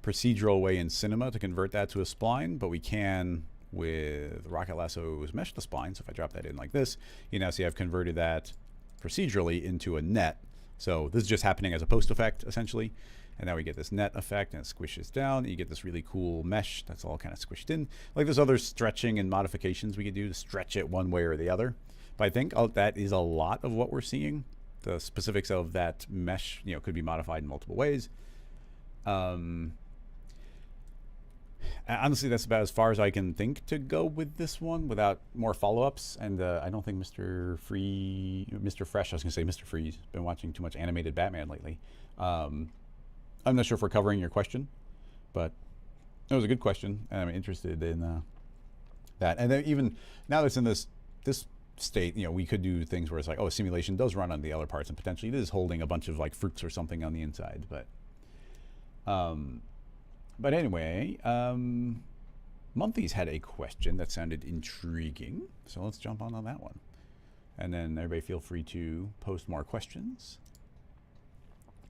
procedural way in Cinema to convert that to a spline, but we can with Rocket Lasso's mesh the spline. So if I drop that in like this, you now see I've converted that procedurally into a net. So this is just happening as a post effect, essentially. And now we get this net effect, and it squishes down. And you get this really cool mesh that's all kind of squished in. Like there's other stretching and modifications we could do to stretch it one way or the other. But I think that is a lot of what we're seeing. The specifics of that mesh, could be modified in multiple ways. Honestly, that's about as far as I can think to go with this one without more follow-ups. And I don't think Mr. Fresh, I was going to say Mr. Freeze, been watching too much animated Batman lately. I'm not sure if we're covering your question, but it was a good question, and I'm interested in that. And then even now that's in this state, we could do things where it's like, oh, a simulation does run on the other parts, and potentially it is holding a bunch of like fruits or something on the inside. But anyway, Monty's had a question that sounded intriguing, so let's jump on that one. And then everybody feel free to post more questions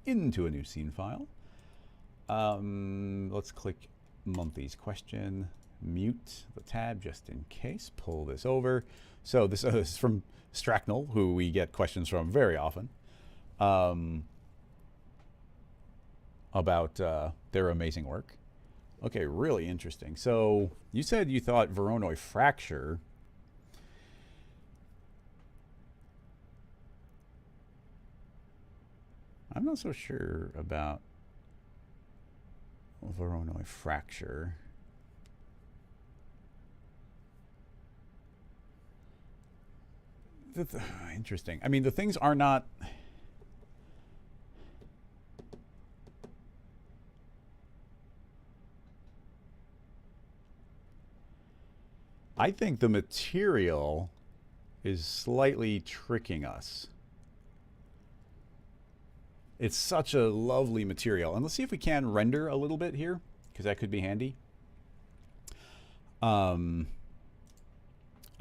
into a new scene file. Let's click Monty's question, mute the tab just in case, pull this over. So this is from Stracknell, who we get questions from very often, about their amazing work. Okay, really interesting. So you said you thought Voronoi fracture. I'm not so sure about Voronoi fracture. Interesting. I mean, the things are not... I think the material is slightly tricking us. It's such a lovely material. And let's see if we can render a little bit here, because that could be handy. I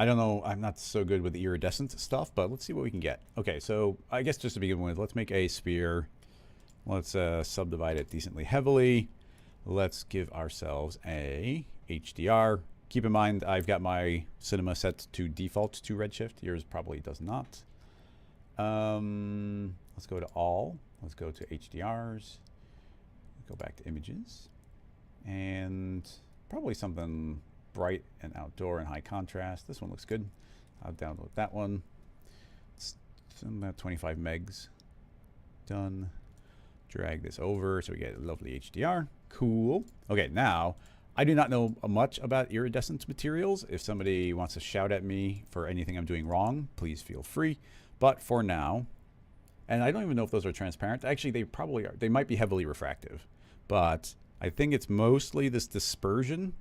don't know. I'm not so good with the iridescent stuff, but let's see what we can get. Okay, so I guess just to begin with, let's make a sphere. Let's subdivide it decently heavily. Let's give ourselves a HDR. Keep in mind, I've got my cinema set to default to redshift. Yours probably does not. Let's go to all. Let's go to HDRs. Go back to images. And probably something bright and outdoor and high contrast. This one looks good. I'll download that one. It's about 25 megs. Done. Drag this over so we get a lovely HDR. Cool. Okay, now I do not know much about iridescent materials. If somebody wants to shout at me for anything I'm doing wrong, please feel free. But for now, and I don't even know if those are transparent. Actually, they probably are. They might be heavily refractive, but I think it's mostly this dispersion.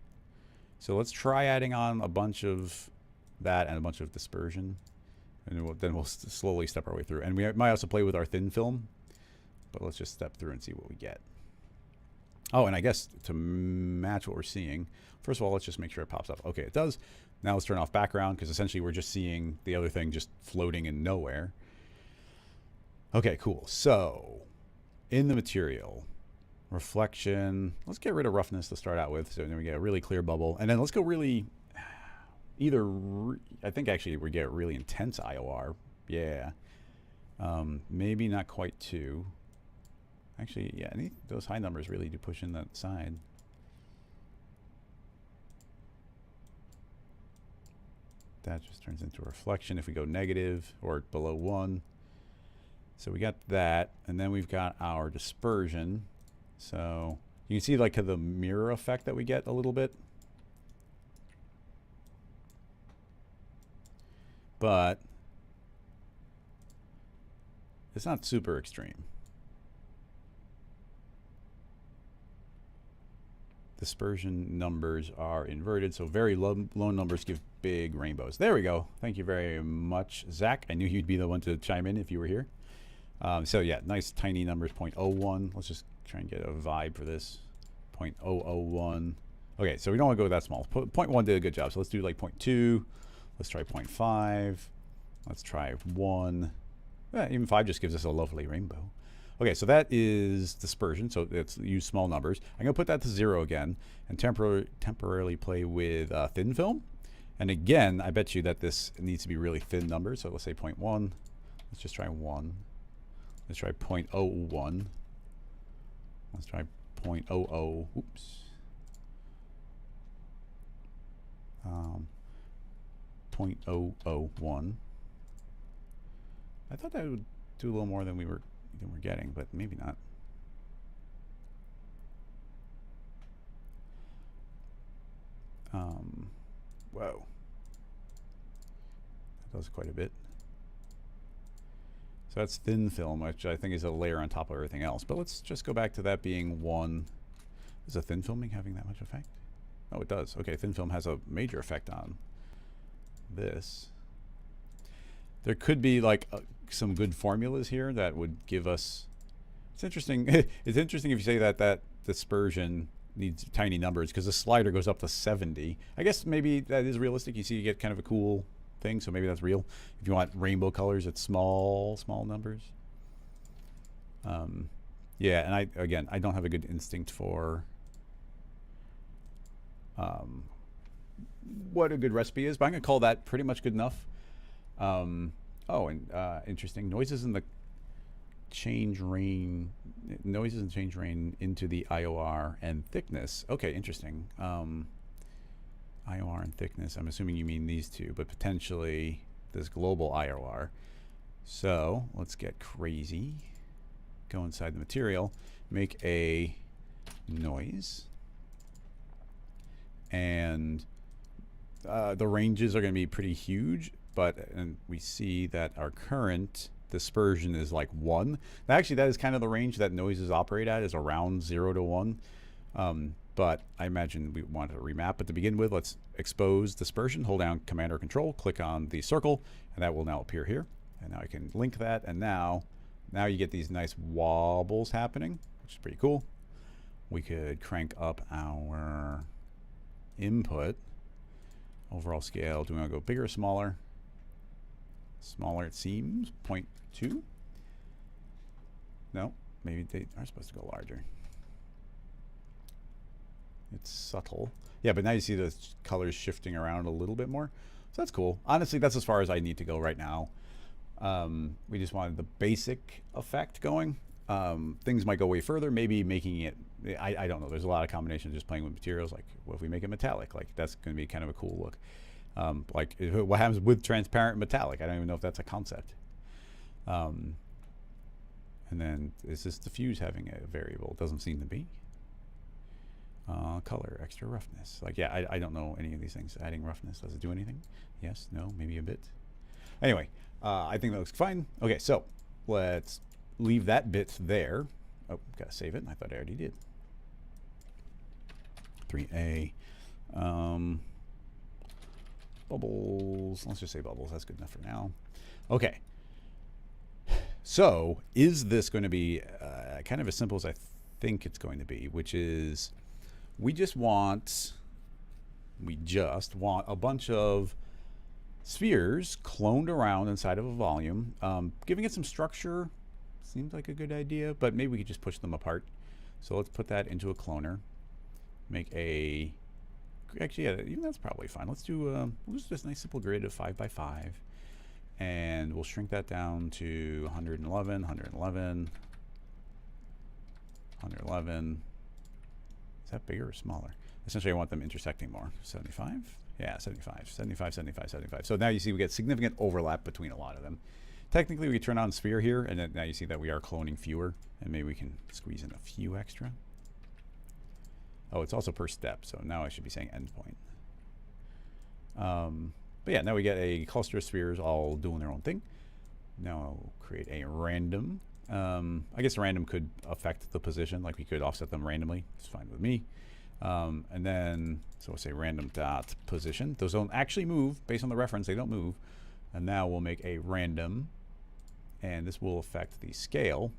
So let's try adding on a bunch of that and a bunch of dispersion, and then we'll slowly step our way through. And we might also play with our thin film, but let's just step through and see what we get. Oh, and I guess to match what we're seeing, first of all, let's just make sure it pops up. Okay, it does. Now let's turn off background, because essentially we're just seeing the other thing just floating in nowhere. Okay, cool. So in the material, reflection, let's get rid of roughness to start out with. So then we get a really clear bubble. And then let's go really, either, I think actually we get really intense IOR. Yeah. Maybe not quite 2. Actually, yeah, those high numbers really do push in that side. That just turns into a reflection if we go negative or below 1. So we got that, and then we've got our dispersion. So you can see like the mirror effect that we get a little bit. But it's not super extreme. Dispersion numbers are inverted, so very low numbers give big rainbows. There we go. Thank you very much, Zach. I knew you'd be the one to chime in if you were here. So yeah, nice tiny numbers, 0.01. Let's just try and get a vibe for this. 0.001. Okay, so we don't want to go that small. 0.1 did a good job, so let's do like 0.2. Let's try 0.5. Let's try 1. Even 5 just gives us a lovely rainbow. Okay, so that is dispersion, so it's use small numbers. I'm going to put that to 0 again and temporarily play with thin film. And again, I bet you that this needs to be really thin numbers, so let's say 0.1. Let's just try 1. Let's try 0.01. Let's try 0.00. Oops. 0.001. I thought that would do a little more than we're getting, but maybe not. Whoa. That does quite a bit. So that's thin film, which I think is a layer on top of everything else. But let's just go back to that being 1. Is a thin filming having that much effect? Oh, it does. Okay, thin film has a major effect on this. There could be like some good formulas here that would give us. It's interesting. It's interesting if you say that dispersion needs tiny numbers because the slider goes up to 70. I guess maybe that is realistic. You see, you get kind of a cool thing, so maybe that's real. If you want rainbow colors, it's small numbers. Yeah, and I don't have a good instinct for what a good recipe is, but I'm gonna call that pretty much good enough. Interesting. Noises in change rain into the IOR and thickness. Okay, interesting. IOR and thickness. I'm assuming you mean these two, but potentially this global IOR. So let's get crazy. Go inside the material, make a noise, and the ranges are going to be pretty huge. And we see that our current dispersion is like 1. Now, actually, that is kind of the range that noises operate at, is around 0 to 1. But I imagine we want to remap. But to begin with, let's expose dispersion. Hold down Command or Control, click on the circle, and that will now appear here. And now I can link that, and now you get these nice wobbles happening, which is pretty cool. We could crank up our input. Overall scale, do we want to go bigger or smaller? Smaller, it seems. 0.2. No, maybe they are supposed to go larger. It's subtle. Yeah, but now you see the colors shifting around a little bit more. So that's cool. Honestly, that's as far as I need to go right now. We just wanted the basic effect going. Things might go way further, maybe making it, I don't know. There's a lot of combinations just playing with materials. Like, what if we make it metallic? Like, that's going to be kind of a cool look. Like, what happens with transparent metallic? I don't even know if that's a concept. And then, is this diffuse having a variable? It doesn't seem to be. Color, extra roughness. Like, yeah, I don't know any of these things. Adding roughness, does it do anything? Yes, no, maybe a bit. Anyway, I think that looks fine. Okay, so let's leave that bit there. Oh, gotta save it. I thought I already did. 3A. Bubbles. Let's just say bubbles. That's good enough for now. Okay. So, is this going to be kind of as simple as I think it's going to be, which is we just want a bunch of spheres cloned around inside of a volume. Giving it some structure seems like a good idea, but maybe we could just push them apart. So let's put that into a cloner. Make a actually, yeah, even that's probably fine. Let's do we'll just do this nice simple grid of 5 by 5, and we'll shrink that down to 111, 111, 111. Is that bigger or smaller? Essentially, I want them intersecting more. 75? Yeah, 75, 75, 75, 75. So now you see we get significant overlap between a lot of them. Technically, we could turn on sphere here, and then now you see that we are cloning fewer, and maybe we can squeeze in a few extra. Oh, it's also per step, so now I should be saying endpoint. But yeah, now we get a cluster of spheres all doing their own thing. Now I'll create a random. I guess random could affect the position, like we could offset them randomly. It's fine with me. And then, so we'll say random dot position. Those don't actually move based on the reference, they don't move. And now we'll make a random, and this will affect the scale.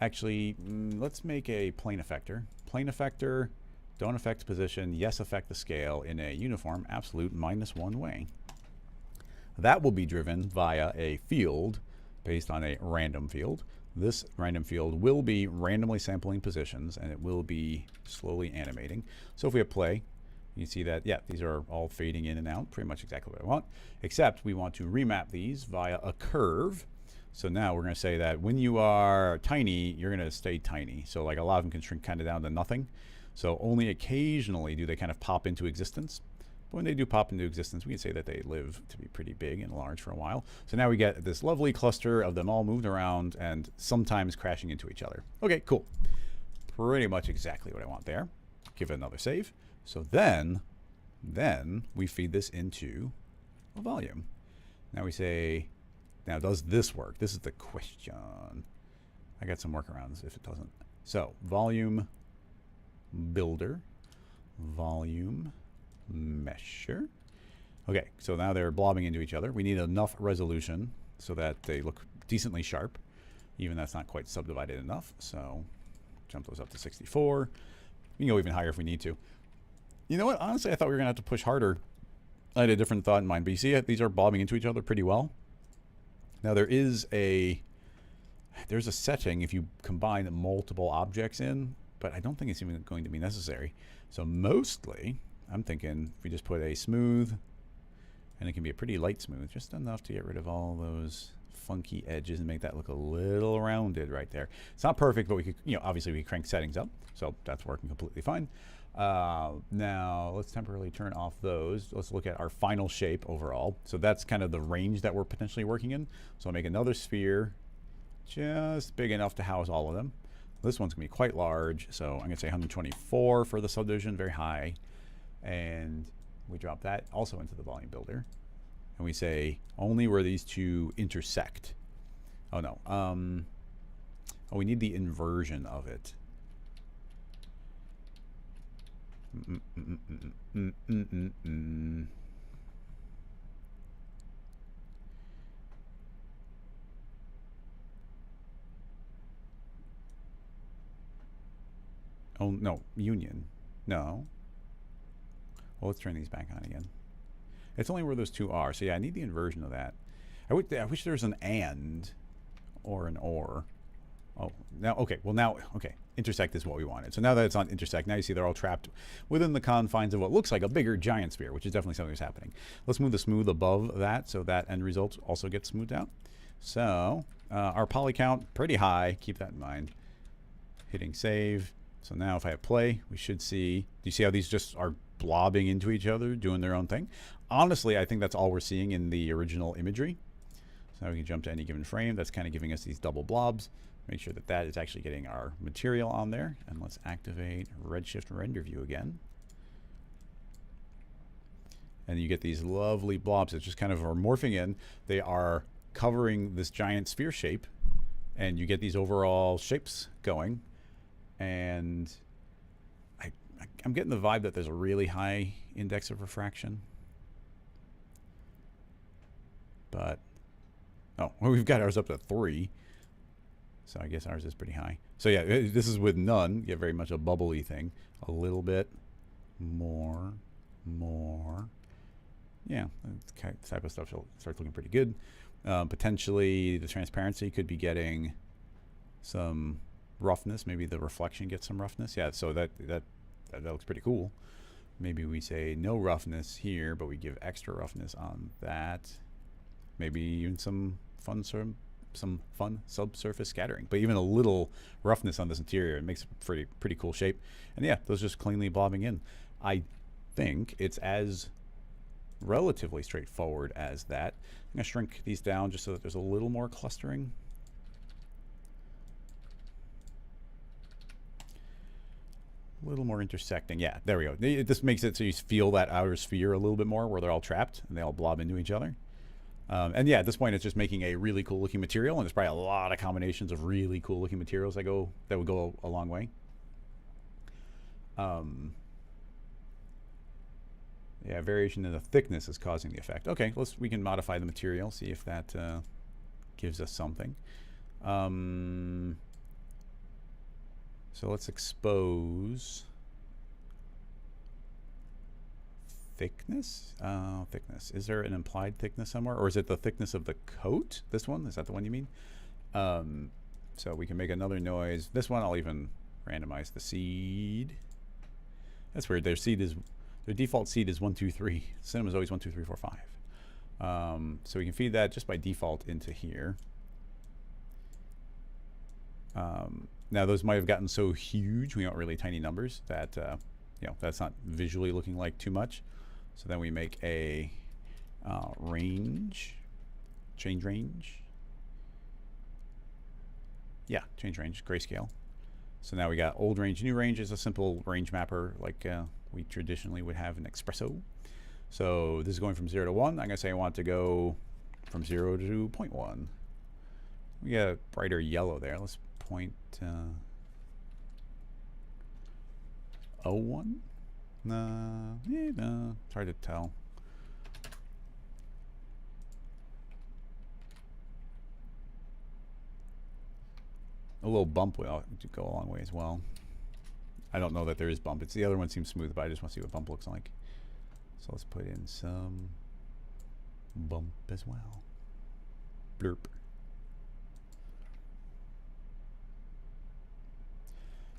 Actually, let's make a plane effector. Plane effector, don't affect position, yes affect the scale in a uniform absolute -1 way. That will be driven via a field based on a random field. This random field will be randomly sampling positions, and it will be slowly animating. So if we hit play, you can see that, yeah, these are all fading in and out, pretty much exactly what I want, except we want to remap these via a curve. So now we're going to say that when you are tiny, you're going to stay tiny. So like a lot of them can shrink kind of down to nothing. So only occasionally do they kind of pop into existence. But when they do pop into existence, we can say that they live to be pretty big and large for a while. So now we get this lovely cluster of them all moved around and sometimes crashing into each other. Okay, cool. Pretty much exactly what I want there. Give it another save. So then we feed this into a volume. Now we say, now does this work? This is the question. I got some workarounds if it doesn't. So volume builder, volume mesher. Okay, so now they're blobbing into each other. We need enough resolution so that they look decently sharp. Even that's not quite subdivided enough. So jump those up to 64. We can go even higher if we need to. You know what? Honestly, I thought we were going to have to push harder. I had a different thought in mind. But you see, these are bobbing into each other pretty well. Now there's a setting if you combine multiple objects in, but I don't think it's even going to be necessary. So mostly, I'm thinking if we just put a smooth, and it can be a pretty light smooth, just enough to get rid of all those funky edges and make that look a little rounded right there. It's not perfect, but we could, obviously we crank settings up, so that's working completely fine. Now let's temporarily turn off those. Let's look at our final shape overall. So that's kind of the range that we're potentially working in. So I'll make another sphere just big enough to house all of them. This one's gonna be quite large, so I'm gonna say 124 for the subdivision, very high. And we drop that also into the volume builder. And we say only where these two intersect. Oh no, oh, we need the inversion of it. Oh no, union. No. Well, let's turn these back on again. It's only where those two are. So yeah, I need the inversion of that. I wish there was an and or an or. Oh, now, okay. Well, now, okay. Intersect is what we wanted. So now that it's on intersect, now you see they're all trapped within the confines of what looks like a bigger giant sphere, which is definitely something that's happening. Let's move the smooth above that so that end result also gets smoothed out. So our poly count, pretty high. Keep that in mind. Hitting save. So now if I hit play, we should see, do you see how these just are blobbing into each other, doing their own thing? Honestly, I think that's all we're seeing in the original imagery. So now we can jump to any given frame. That's kind of giving us these double blobs. Make sure that that is actually getting our material on there. And let's activate Redshift Render View again. And you get these lovely blobs that just kind of are morphing in. They are covering this giant sphere shape. And you get these overall shapes going. And I'm getting the vibe that there's a really high index of refraction. But, oh, well, we've got ours up to 3. So I guess ours is pretty high. So yeah, this is with none. You get very much a bubbly thing. A little bit more. Yeah, that type of stuff starts looking pretty good. Potentially the transparency could be getting some roughness. Maybe the reflection gets some roughness. Yeah, so that looks pretty cool. maybe we say no roughness here, but we give extra roughness on that. Maybe even some fun subsurface scattering, but even a little roughness on this interior, it makes a pretty cool shape. And yeah, those just cleanly blobbing in. I think it's as relatively straightforward as that. I'm gonna shrink these down just so that there's a little more clustering. A little more intersecting. Yeah, there we go. This makes it so you feel that outer sphere a little bit more where they're all trapped and they all blob into each other. And yeah, at this point, it's just making a really cool looking material, and there's probably a lot of combinations of really cool looking materials that would go a long way. Yeah, variation in the thickness is causing the effect. Okay, we can modify the material, see if that gives us something. So let's expose thickness. Thickness. Is there an implied thickness somewhere, or is it the thickness of the coat? This one, is that the one you mean? So we can make another noise. This one, I'll even randomize the seed. That's weird. Their default seed is 1, 2, 3. Cinema is always 1, 2, 3, 4, 5. So we can feed that just by default into here. Now those might have gotten so huge, we want really tiny numbers that you know, that's not visually looking like too much. So then we make a change range. Yeah, change range, grayscale. So now we got old range, new range is a simple range mapper like we traditionally would have in Espresso. So this is going from 0 to 1. I'm gonna say I want to go from 0 to 0.1. We got a brighter yellow there. Let's point 01. No, it's hard to tell. A little bump will go a long way as well. I don't know that there is bump. It's the other one seems smooth, but I just want to see what bump looks like. So let's put in some bump as well. Blurp.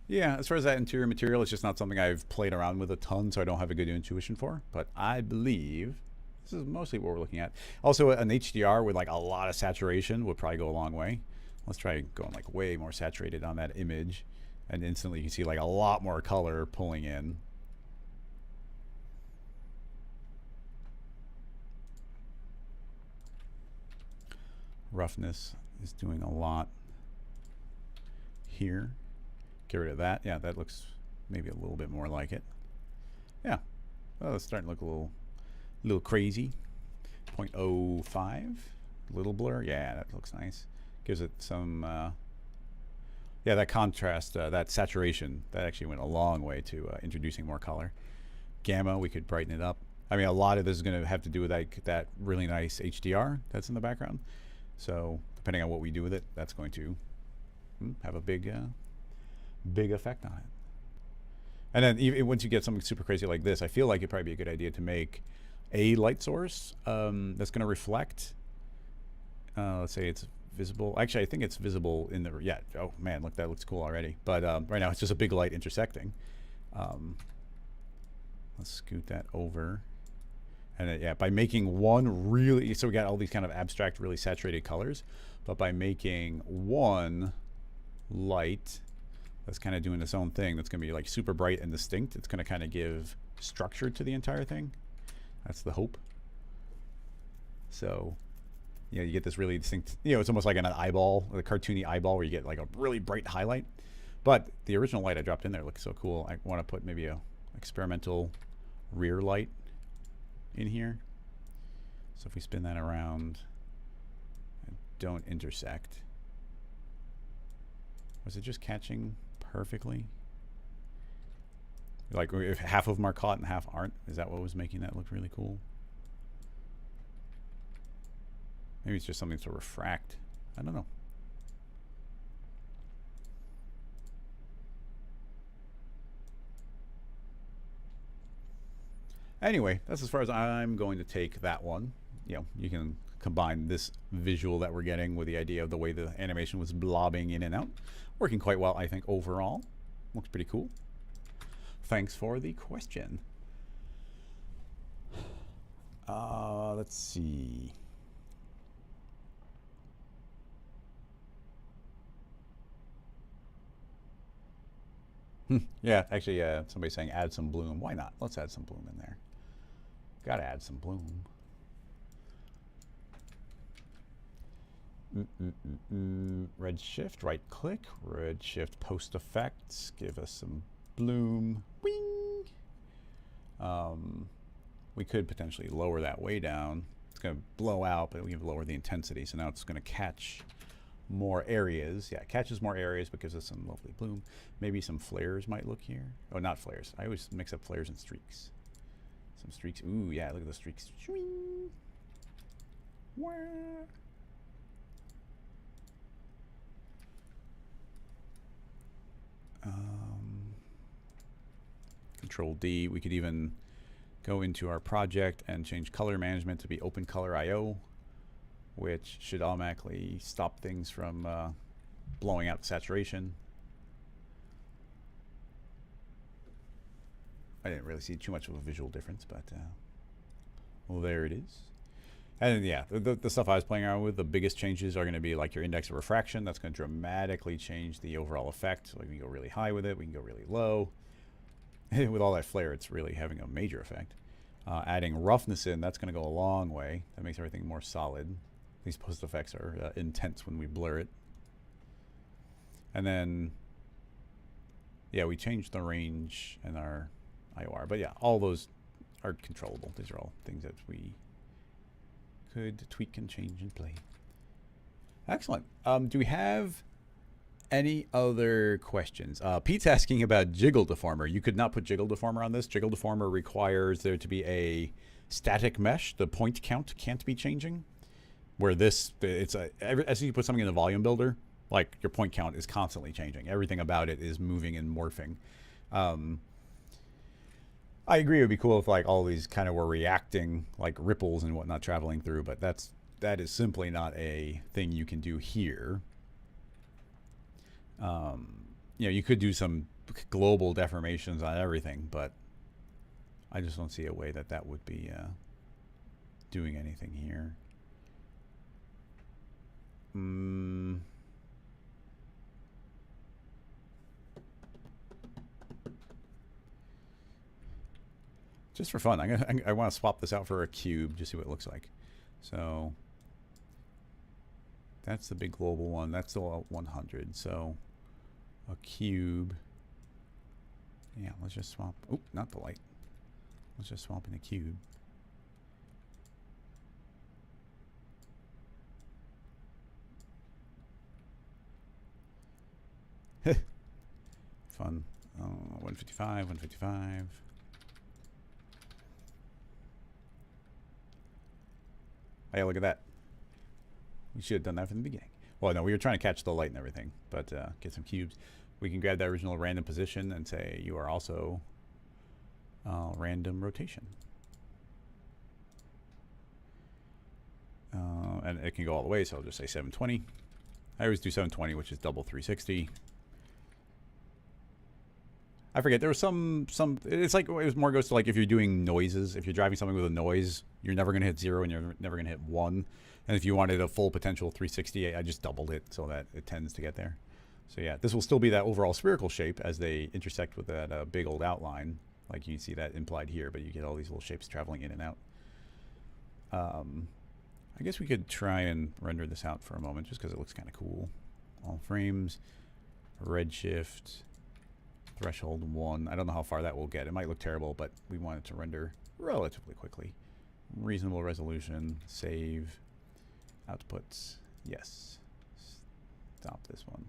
Yeah, as far as that interior material, it's just not something I've played around with a ton, so I don't have a good intuition for. But I believe this is mostly what we're looking at. Also, an HDR with like a lot of saturation would probably go a long way. Let's try going like way more saturated on that image, and instantly you can see like a lot more color pulling in. Roughness is doing a lot here. Get rid of that. Yeah, that looks maybe a little bit more like it. Yeah, well, it's starting to look a little crazy. 0.05, little blur. Yeah, that looks nice. Gives it some, yeah, that contrast, that saturation, that actually went a long way to introducing more color. Gamma, we could brighten it up. I mean, a lot of this is going to have to do with that really nice HDR that's in the background. So depending on what we do with it, that's going to have a big effect on it. And then even once you get something super crazy like this, I feel like it'd probably be a good idea to make a light source that's going to reflect. Let's say it's visible. Actually, I think it's visible in the, yeah. Oh man, look, that looks cool already. But right now it's just a big light intersecting. Let's scoot that over. And yeah, by making one really, so we got all these kind of abstract, really saturated colors, but by making one light that's kind of doing its own thing, that's going to be like super bright and distinct, it's going to kind of give structure to the entire thing. That's the hope. So, you know, you get this really distinct, you know, it's almost like an eyeball, a cartoony eyeball where you get like a really bright highlight. But the original light I dropped in there looks so cool. I want to put maybe a experimental rear light in here. So if we spin that around and don't intersect, was it just catching perfectly? Like if half of them are caught and half aren't, is that what was making that look really cool? Maybe it's just something to refract. I don't know. Anyway, that's as far as I'm going to take that one. You know, you can combine this visual that we're getting with the idea of the way the animation was blobbing in and out. Working quite well, I think, overall. Looks pretty cool. Thanks for the question. Let's see. Yeah, actually, somebody's saying add some bloom. Why not? Let's add some bloom in there. Gotta add some bloom. Redshift, right click. Redshift post effects. Give us some bloom. Wing. We could potentially lower that way down. It's going to blow out, but we can lower the intensity. So now it's going to catch more areas. Yeah, it catches more areas, but gives us some lovely bloom. Maybe some flares might look here. Oh, not flares. I always mix up flares and streaks. Some streaks. Ooh, yeah, look at the streaks. Control D. We could even go into our project and change color management to be open color IO, which should automatically stop things from blowing out the saturation. I didn't really see too much of a visual difference, but well, there it is. And yeah, the stuff I was playing around with, the biggest changes are going to be like your index of refraction. That's going to dramatically change the overall effect. Like we can go really high with it, we can go really low. With all that flare, it's really having a major effect. Adding roughness in, that's going to go a long way. That makes everything more solid. These post effects are intense when we blur it. And then, yeah, we changed the range and our IOR. But yeah, all those are controllable. These are all things that we could tweak and change and play. Excellent. Do we have any other questions? Pete's asking about jiggle deformer. You could not put jiggle deformer on this. Jiggle deformer requires there to be a static mesh. The point count can't be changing. Where this, it's as you put something in the volume builder, like your point count is constantly changing. Everything about it is moving and morphing. I agree. It would be cool if like all these kind of were reacting like ripples and whatnot traveling through, but that is simply not a thing you can do here. You know, you could do some global deformations on everything, but I just don't see a way that that would be doing anything here. Just for fun, I want to swap this out for a cube, just see what it looks like. So that's the big global one. That's still 100. So a cube. Yeah, let's just swap. Oop, not the light. Let's just swap in a cube. Fun. 155, 155. Hey, look at that. We should have done that from the beginning. Well, no, we were trying to catch the light and everything, but get some cubes. We can grab that original random position and say you are also random rotation. And it can go all the way, so I'll just say 720. I always do 720, which is double 360. I forget, there was some, it's like, it was more goes to like if you're doing noises, if you're driving something with a noise, you're never going to hit 0 and you're never going to hit 1. And if you wanted a full potential 360, I just doubled it so that it tends to get there. So yeah, this will still be that overall spherical shape as they intersect with that big old outline. Like you see that implied here, but you get all these little shapes traveling in and out. I guess we could try and render this out for a moment just because it looks kind of cool. All frames, redshift, threshold 1. I don't know how far that will get. It might look terrible, but we want it to render relatively quickly. Reasonable resolution, save, outputs, yes. Stop this one.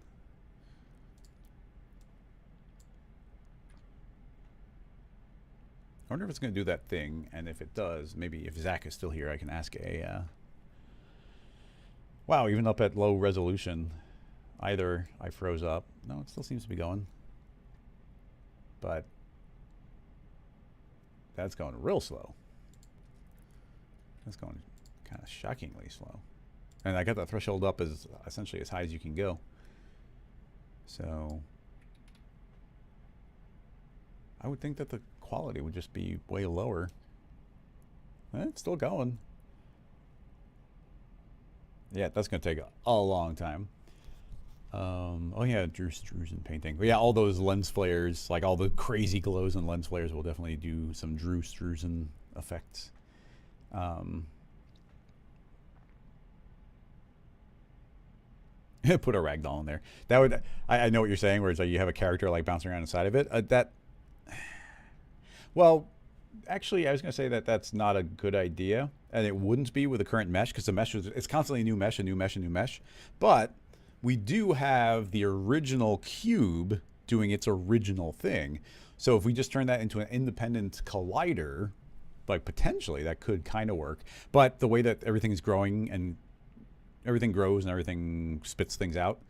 I wonder if it's going to do that thing, and if it does, maybe if Zach is still here, I can ask a... Wow, even up at low resolution, either I froze up. No, it still seems to be going. But that's going real slow. That's going kind of shockingly slow. And I got the threshold up as essentially as high as you can go. So I would think that the quality would just be way lower It's still going. Yeah, that's going to take a long time. Oh yeah, Drusen painting. But yeah, all those lens flares, like all the crazy glows and lens flares, will definitely do some Drusen effects. Put a ragdoll in there. That would. I know what you're saying. Where it's like you have a character like bouncing around inside of it. Well, actually, I was going to say that that's not a good idea, and it wouldn't be with the current mesh because the mesh it's constantly new mesh and new mesh and new mesh. But we do have the original cube doing its original thing. So if we just turn that into an independent collider, like potentially that could kind of work. But the way that everything is growing and everything grows and everything spits things out,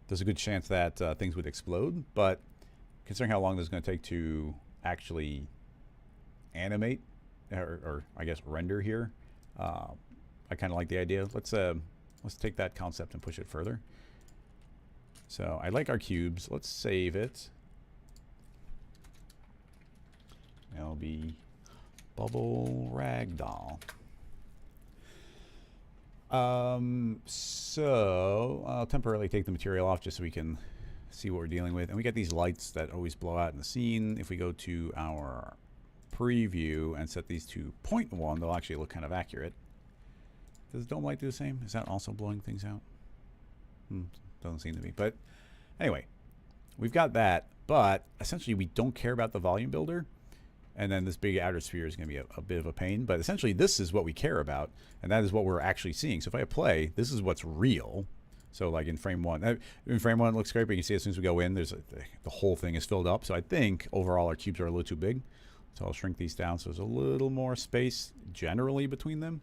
there's a good chance that things would explode. But considering how long this is going to take to actually animate or I guess render here, I kind of like the idea. Let's take that concept and push it further. So I like our cubes. Let's save it. It'll be bubble ragdoll. So I'll temporarily take the material off just so we can see what we're dealing with. And we got these lights that always blow out in the scene. If we go to our preview and set these to 0.1, they'll actually look kind of accurate. Does dome light do the same? Is that also blowing things out? Doesn't seem to be. But anyway, we've got that. But essentially, we don't care about the volume builder. And then this big outer sphere is going to be a bit of a pain. But essentially, this is what we care about. And that is what we're actually seeing. So if I hit play, this is what's real. So like in frame one. In frame one, it looks great. But you can see as soon as we go in, the whole thing is filled up. So I think overall our cubes are a little too big. So I'll shrink these down so there's a little more space generally between them.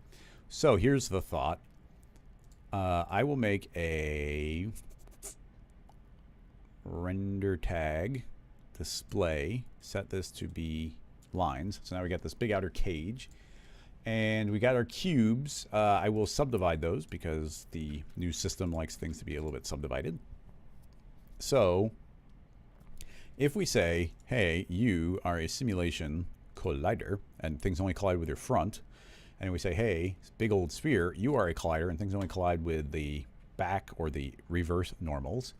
So here's the thought. I will make a render tag display. Set this to be lines. So now we got this big outer cage. And we got our cubes. I will subdivide those because the new system likes things to be a little bit subdivided. So if we say, hey, you are a simulation collider, and things only collide with your front, and we say, hey, big old sphere, you are a collider, and things only collide with the back or the reverse normals,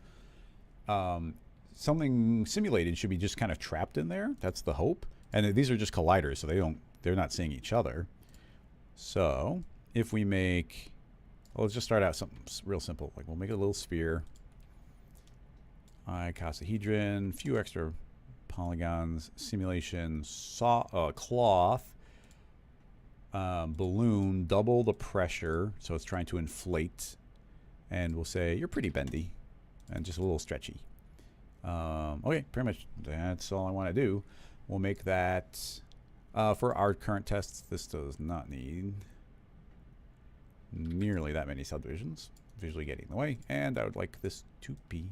something simulated should be just kind of trapped in there. That's the hope. And these are just colliders, so they're not seeing each other. So if we make, well, let's just start out something real simple. Like we'll make a little sphere. Icosahedron, few extra polygons, simulation, cloth, balloon, double the pressure, so it's trying to inflate, and we'll say you're pretty bendy and just a little stretchy. Okay, pretty much that's all I want to do. We'll make that for our current tests. This does not need nearly that many subdivisions, visually getting in the way, and I would like this to be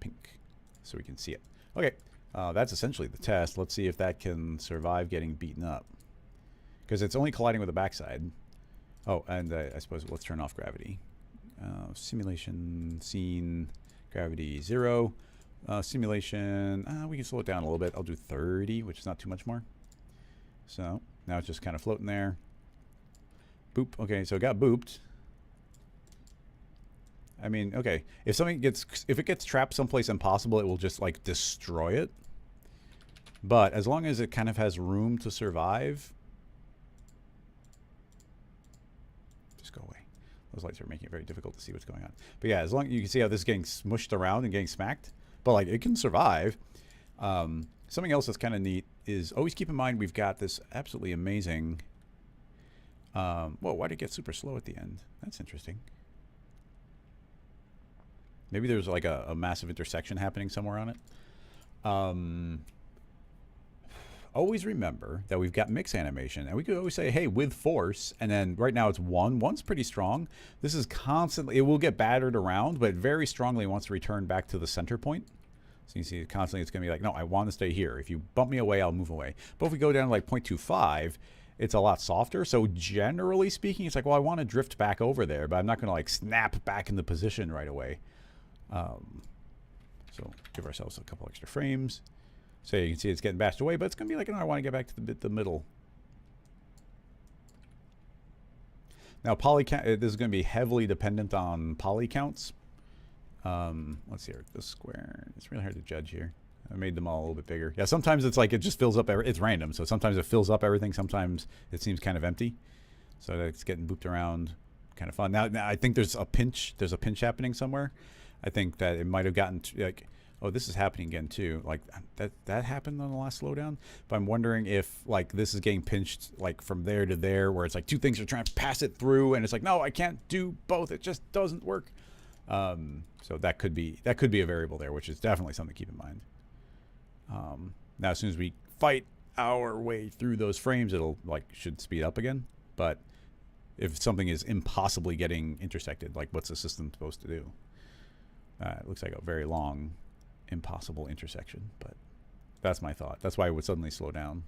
pink so we can see it. Okay, that's essentially the test. Let's see if that can survive getting beaten up, because it's only colliding with the backside. Oh, and I suppose let's turn off gravity. Simulation scene gravity 0. Simulation, we can slow it down a little bit. I'll do 30, which is not too much more. So now it's just kind of floating there. Boop. Okay, so it got booped. I mean, okay, if it gets trapped someplace impossible, it will just like destroy it. But as long as it kind of has room to survive, just go away. Those lights are making it very difficult to see what's going on. But yeah, as long as you can see how this is getting smushed around and getting smacked, but like it can survive. Something else that's kind of neat is always keep in mind we've got this absolutely amazing. Whoa, why did it get super slow at the end? That's interesting. Maybe there's like a massive intersection happening somewhere on it. Always remember that we've got mix animation, and we could always say, hey, with force, and then right now it's 1. 1's pretty strong. This is constantly, it will get battered around, but very strongly wants to return back to the center point. So you see constantly it's going to be like, no, I want to stay here. If you bump me away, I'll move away. But if we go down to like 0.25, it's a lot softer. So generally speaking, it's like, well, I want to drift back over there, but I'm not going to like snap back into position right away. So give ourselves a couple extra frames. So you can see it's getting bashed away, but it's going to be like, no, I want to get back to the middle. Now, poly count, this is going to be heavily dependent on poly counts. Let's see here. This square, it's really hard to judge here. I made them all a little bit bigger. Yeah, sometimes it's like it just fills up. It's random, so sometimes it fills up everything. Sometimes it seems kind of empty. So it's getting booped around, kind of fun. Now I think there's a pinch. There's a pinch happening somewhere. I think that it might have gotten to, like, oh, this is happening again too. Like that happened on the last slowdown. But I'm wondering if like this is getting pinched like from there to there, where it's like two things are trying to pass it through, and it's like, no, I can't do both. It just doesn't work. So that could be a variable there, which is definitely something to keep in mind. Now, as soon as we fight our way through those frames, it'll should speed up again. But if something is impossibly getting intersected, like what's the system supposed to do? It looks like a very long, impossible intersection, but that's my thought. That's why it would suddenly slow down.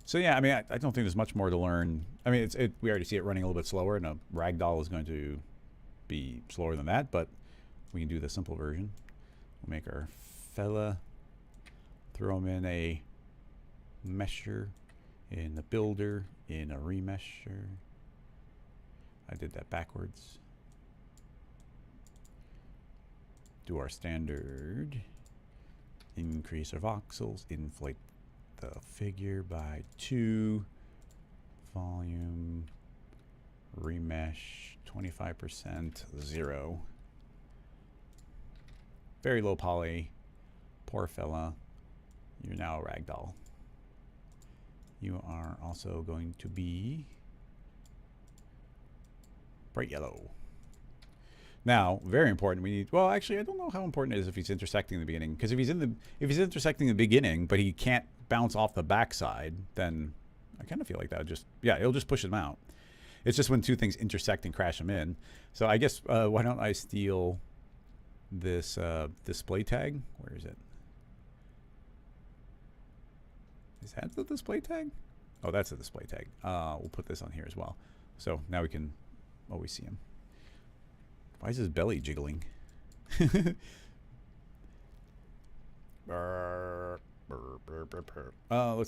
So yeah, I mean, I don't think there's much more to learn. I mean, we already see it running a little bit slower, and a ragdoll is going to be slower than that, but we can do the simple version. We'll make our fella, throw him in a mesher, in the builder, in a remesher. I did that backwards. Do our standard, increase our voxels, inflate the figure by 2, volume, remesh, 25%, 0. Very low poly. Poor fella. You're now a ragdoll. You are also going to be bright yellow. Now, very important. We need. Well, actually, I don't know how important it is if he's intersecting in the beginning. Because if he's intersecting in the beginning, but he can't bounce off the backside, then I kind of feel like that would just, yeah, it'll just push him out. It's just when two things intersect and crash him in. So I guess why don't I steal this display tag? Where is it? Is that the display tag? Oh, that's a display tag. We'll put this on here as well. So now we can always see him. Why is his belly jiggling? Let's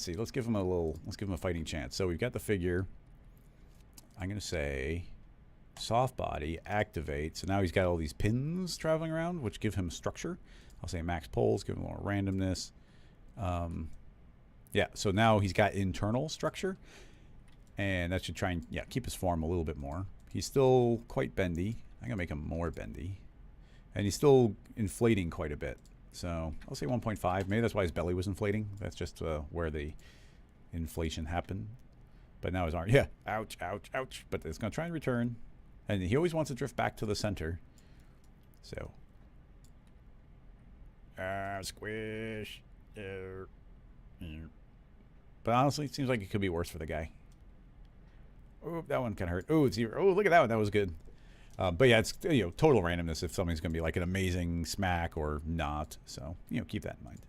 see. Let's give him a fighting chance. So we've got the figure. I'm going to say soft body, activate. So now he's got all these pins traveling around, which give him structure. I'll say max poles, give him more randomness. Yeah, so now he's got internal structure. And that should try and, yeah, keep his form a little bit more. He's still quite bendy. I'm going to make him more bendy. And he's still inflating quite a bit. So I'll say 1.5. Maybe that's why his belly was inflating. That's just where the inflation happened. But now his arm, yeah, ouch, ouch, ouch. But it's going to try and return. And he always wants to drift back to the center. So. Squish. But honestly, it seems like it could be worse for the guy. Oh, that one kind of hurt. Oh, it's here. Oh, look at that one. That was good. But yeah, it's total randomness if something's going to be like an amazing smack or not. So keep that in mind.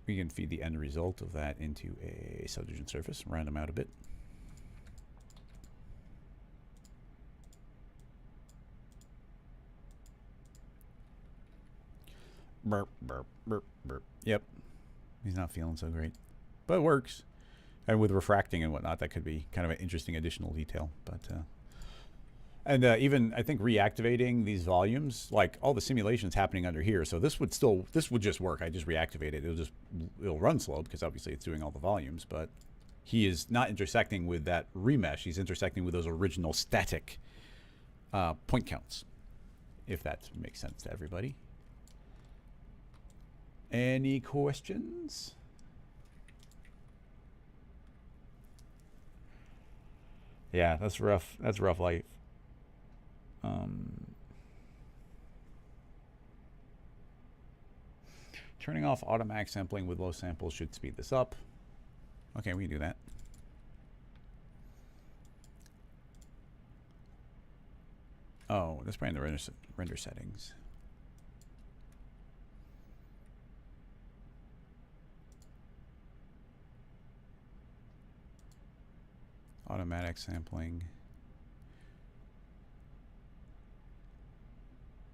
We can feed the end result of that into a subdivision surface, round them out a bit. Burp, burp, burp, burp. Yep, he's not feeling so great, but it works. And with refracting and whatnot, that could be kind of an interesting additional detail. But even I think reactivating these volumes, like all the simulations happening under here. So this would just work. I just reactivate it. It'll run slow because obviously it's doing all the volumes. But he is not intersecting with that remesh. He's intersecting with those original static point counts. If that makes sense to everybody. Any questions? Yeah, that's rough. That's rough life. Turning off automatic sampling with low samples should speed this up. Okay, we can do that. Oh, that's probably in the render settings. Automatic sampling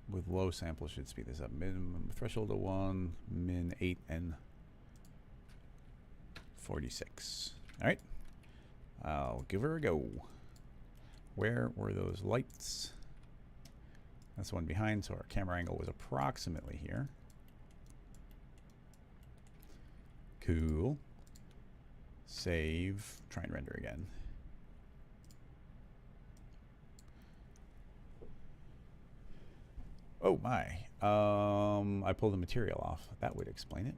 with low samples should speed this up. Minimum threshold of 1, min 8 and 46. All right. I'll give her a go. Where were those lights? That's the one behind, so our camera angle was approximately here. Cool. Save. Try and render again. Oh my. I pulled the material off. That would explain it.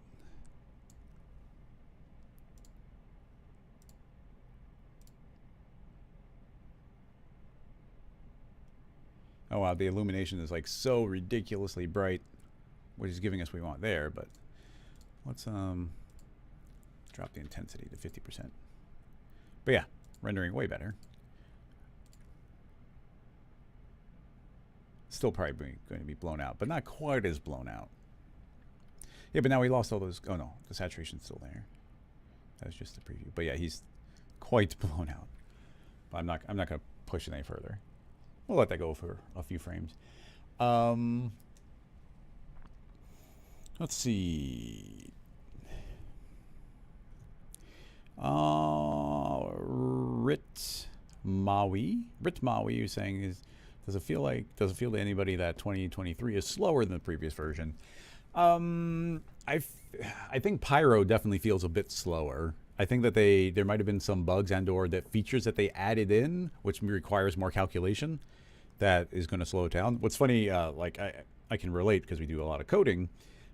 Oh wow, the illumination is like so ridiculously bright, which is giving us what we want there, but let's drop the intensity to 50%. But yeah, rendering way better. Still probably going to be blown out, but not quite as blown out. Yeah, but now we lost all those. Oh no, the saturation's still there. That was just a preview. But yeah, he's quite blown out. But I'm not going to push it any further. We'll let that go for a few frames. Let's see. Rit Maui is saying, does it feel to anybody that 2023 is slower than the previous version? I think Pyro definitely feels a bit slower. I think that there might have been some bugs and/or that features that they added in, which requires more calculation, that is going to slow it down. What's funny, like I can relate because we do a lot of coding.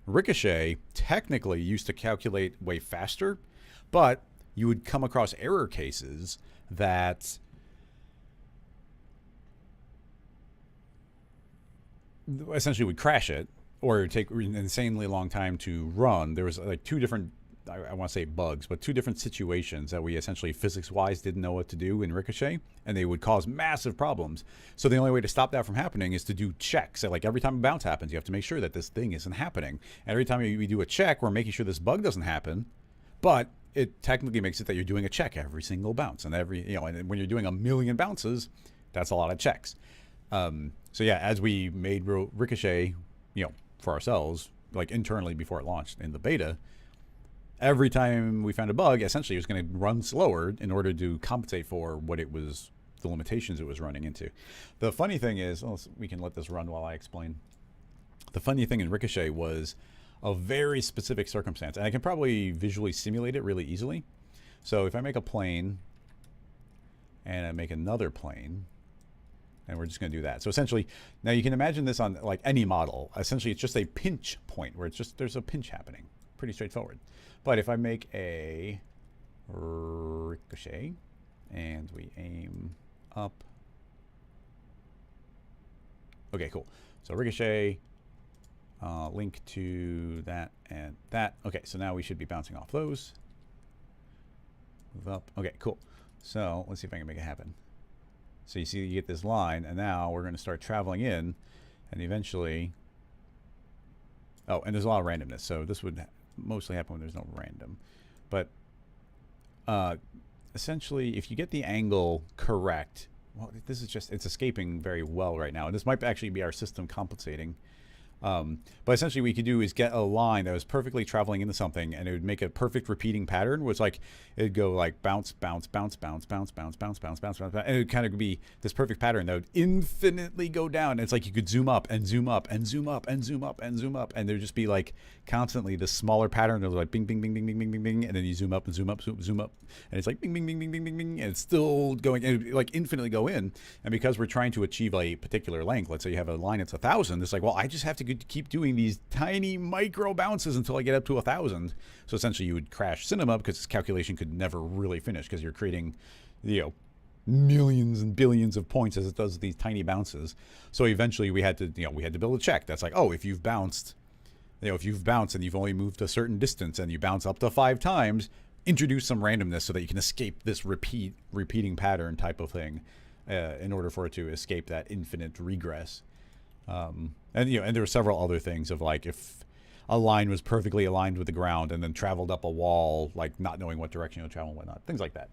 Ricochet technically used to calculate way faster, but you would come across error cases that essentially would crash it or it would take an insanely long time to run. There was like two different, I want to say bugs, but two different situations that we essentially physics-wise didn't know what to do in Ricochet, and they would cause massive problems. So the only way to stop that from happening is to do checks. So like every time a bounce happens, you have to make sure that this thing isn't happening. And every time we do a check, we're making sure this bug doesn't happen, but it technically makes it that you're doing a check every single bounce. And and when you're doing 1 million bounces, that's a lot of checks. So yeah, as we made Ricochet, for ourselves, like internally before it launched in the beta, every time we found a bug, essentially it was going to run slower in order to compensate for the limitations it was running into. The funny thing is, we can let this run while I explain. The funny thing in Ricochet was a very specific circumstance, and I can probably visually simulate it really easily. So if I make a plane and I make another plane, and we're just going to do that. So essentially, now you can imagine this on like any model. Essentially, it's just a pinch point where there's a pinch happening. Pretty straightforward. But if I make a Ricochet and we aim up. Okay, cool. So Ricochet, link to that and that. Okay, so now we should be bouncing off those. Move up. Okay, cool. So let's see if I can make it happen. So you see you get this line, and now we're going to start traveling in, and eventually... Oh, and there's a lot of randomness, so this would mostly happen when there's no random. But essentially, if you get the angle correct... Well, this is just... It's escaping very well right now, and this might actually be our system compensating. But essentially what you could do is get a line that was perfectly traveling into something, and it would make a perfect repeating pattern where it's like it'd go like bounce, bounce, bounce, bounce, bounce, bounce, bounce, bounce, bounce, bounce, and it would kind of be this perfect pattern that would infinitely go down. And it's like you could zoom up and zoom up and zoom up and zoom up and zoom up, and there'd just be like constantly this smaller pattern that was like bing, bing, bing, bing, bing, bing, bing, bing, and then you zoom up and zoom up, zoom up, and it's like bing, bing, bing, bing, bing, bing, bing, and it's still going, and it would like infinitely go in. And because we're trying to achieve a particular length, let's say you have a line that's 1,000, it's like, well, I just have to keep doing these tiny micro bounces until I get up to 1,000. So essentially you would crash Cinema because this calculation could never really finish because you're creating, millions and billions of points as it does these tiny bounces. So eventually we had to build a check that's like, oh, if you've bounced and you've only moved a certain distance and you bounce up to 5 times, introduce some randomness so that you can escape this repeating pattern type of thing in order for it to escape that infinite regress. And there were several other things of like if a line was perfectly aligned with the ground and then traveled up a wall, like not knowing what direction you'll travel and whatnot, things like that.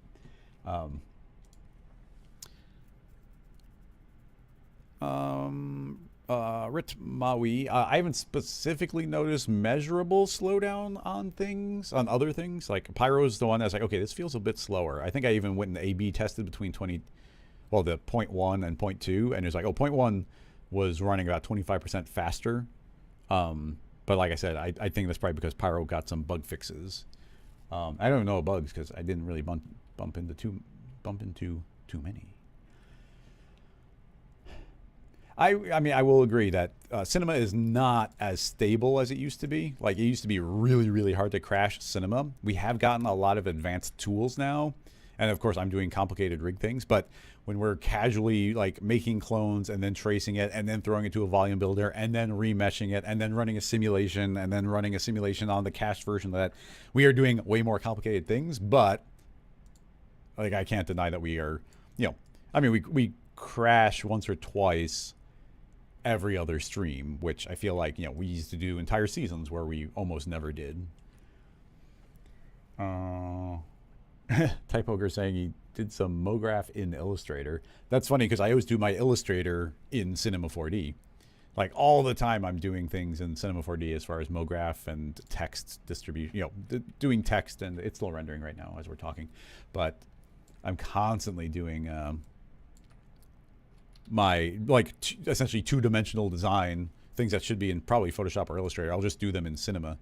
Rit Maui. I haven't specifically noticed measurable slowdown on things, on other things. Like Pyro's the one that's like, okay, this feels a bit slower. I think I even went and A/B tested between the 0.1 and 0.2, and it's like, oh, 0.1 was running about 25% faster. But like I said, I think that's probably because Pyro got some bug fixes. I don't know bugs because I didn't really bump into too many. I mean, I will agree that Cinema is not as stable as it used to be. Like, it used to be really, really hard to crash Cinema. We have gotten a lot of advanced tools now. And of course, I'm doing complicated rig things. But when we're casually like making clones and then tracing it and then throwing it to a volume builder and then remeshing it and then running a simulation and then running a simulation on the cached version of that, we are doing way more complicated things. But like, I can't deny that we are, I mean, we crash once or twice every other stream, which I feel like, we used to do entire seasons where we almost never did. Typoger saying he did some MoGraph in Illustrator. That's funny because I always do my Illustrator in Cinema 4D. Like, all the time I'm doing things in Cinema 4D as far as MoGraph and text distribution, doing text, and it's still rendering right now as we're talking. But I'm constantly doing my essentially two-dimensional design, things that should be in probably Photoshop or Illustrator. I'll just do them in Cinema.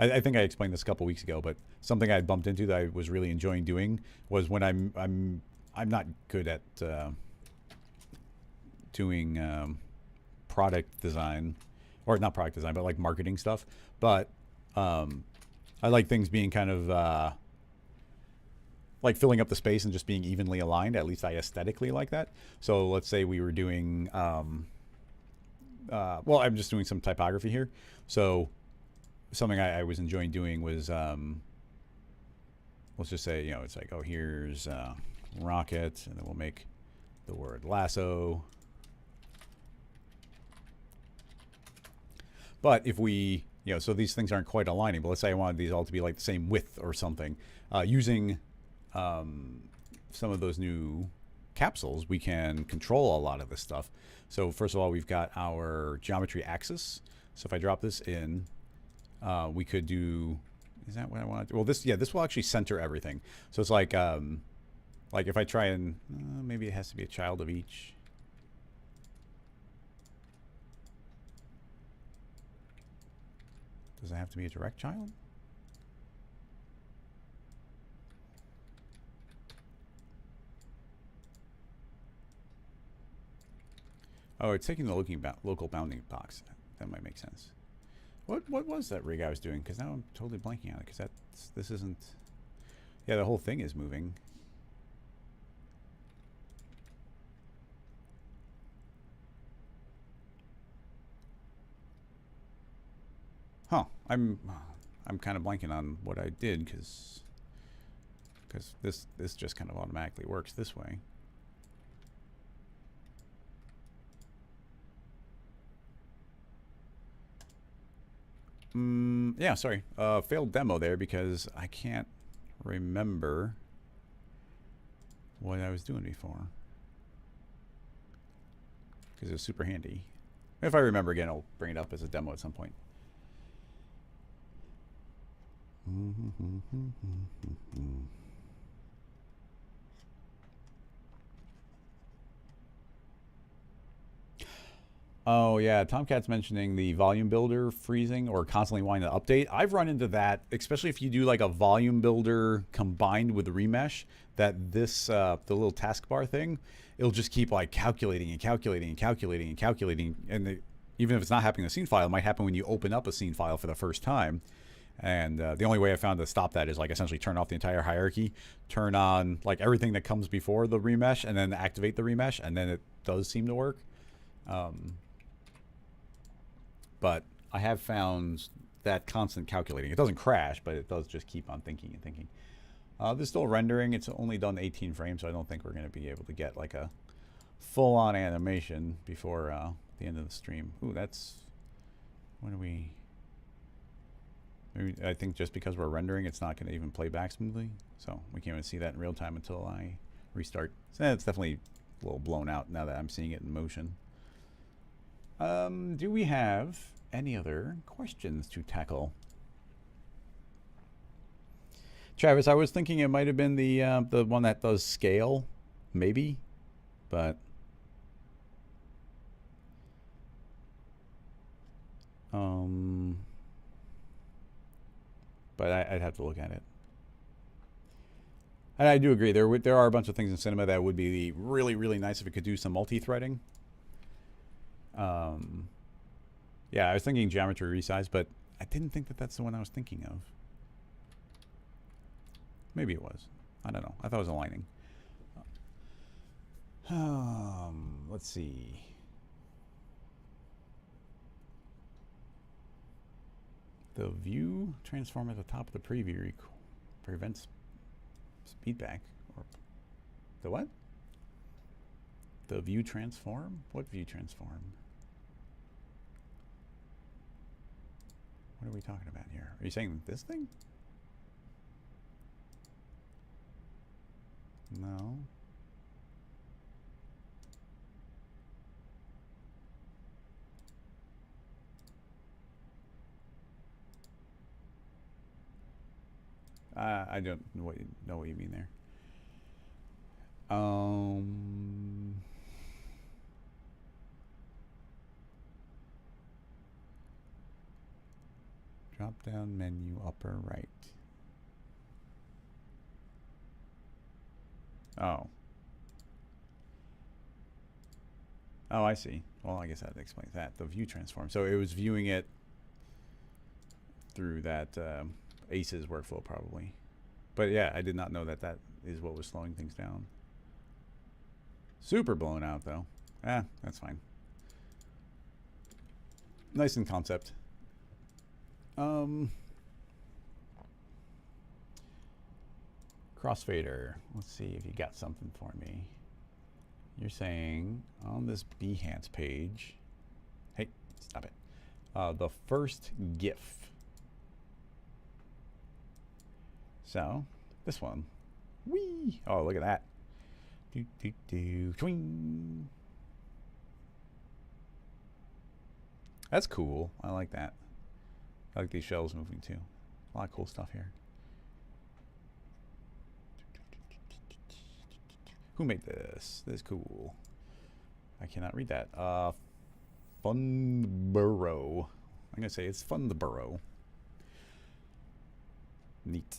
I think I explained this a couple weeks ago, but something I bumped into that I was really enjoying doing was when I'm not good at doing product design, or not product design, but like marketing stuff. But I like things being kind of like filling up the space and just being evenly aligned. At least I aesthetically like that. So let's say we were doing, well, I'm just doing some typography here. So something I was enjoying doing was, let's just say, it's like, oh, here's rocket, and then we'll make the word lasso. But if we, so these things aren't quite aligning, but let's say I wanted these all to be like the same width or something, using some of those new capsules, we can control a lot of this stuff. So first of all, we've got our geometry axis. So if I drop this in, we could do, is that what I want to do? Well, this will actually center everything. So it's like if I try and, maybe it has to be a child of each. Does it have to be a direct child? Oh, it's taking the local bounding box. That might make sense. What was that rig I was doing? Because now I'm totally blanking on it. Because this isn't. Yeah, the whole thing is moving. Huh? I'm kind of blanking on what I did because this just kind of automatically works this way. Yeah, sorry. Failed demo there because I can't remember what I was doing before. Because it was super handy. If I remember again, I'll bring it up as a demo at some point. Oh yeah, Tomcat's mentioning the volume builder freezing or constantly wanting to update. I've run into that, especially if you do like a volume builder combined with remesh, that this the little taskbar thing, it'll just keep like calculating and calculating and calculating and calculating, and even if it's not happening in the scene file, it might happen when you open up a scene file for the first time. And the only way I found to stop that is like essentially turn off the entire hierarchy, turn on like everything that comes before the remesh, and then activate the remesh, and then it does seem to work. But I have found that constant calculating. It doesn't crash, but it does just keep on thinking and thinking. This is still rendering. It's only done 18 frames, so I don't think we're going to be able to get like a full-on animation before the end of the stream. Ooh, that's... When are we... Maybe, I think just because we're rendering, it's not going to even play back smoothly. So we can't even see that in real time until I restart. So it's definitely a little blown out now that I'm seeing it in motion. Do we have any other questions to tackle? Travis, I was thinking it might have been the one that does scale, maybe, but I'd have to look at it. And I do agree. There are a bunch of things in cinema that would be really, really nice if it could do some multi-threading. Yeah, I was thinking geometry resize, but I didn't think that that's the one I was thinking of. Maybe it was. I don't know. I thought it was aligning. Let's see. The view transform at the top of the preview prevents feedback. Or the what? The view transform? What view transform? What are we talking about here? Are you saying this thing? No. I don't know what you mean there. Drop down menu upper right. Oh. Oh, I see. Well, I guess that explains that. The view transform. So it was viewing it through that ACES workflow probably. But yeah, I did not know that that is what was slowing things down. Super blown out though. That's fine. Nice in concept. Crossfader. Let's see if you got something for me. You're saying on this Behance page, hey, stop it. The first GIF. So, this one. Whee! Oh, look at that. Do, do, do, twing. That's cool. I like that. I like these shells moving too. A lot of cool stuff here. Who made this? This is cool. I cannot read that. Funborough. I'm going to say it's Funborough. Neat.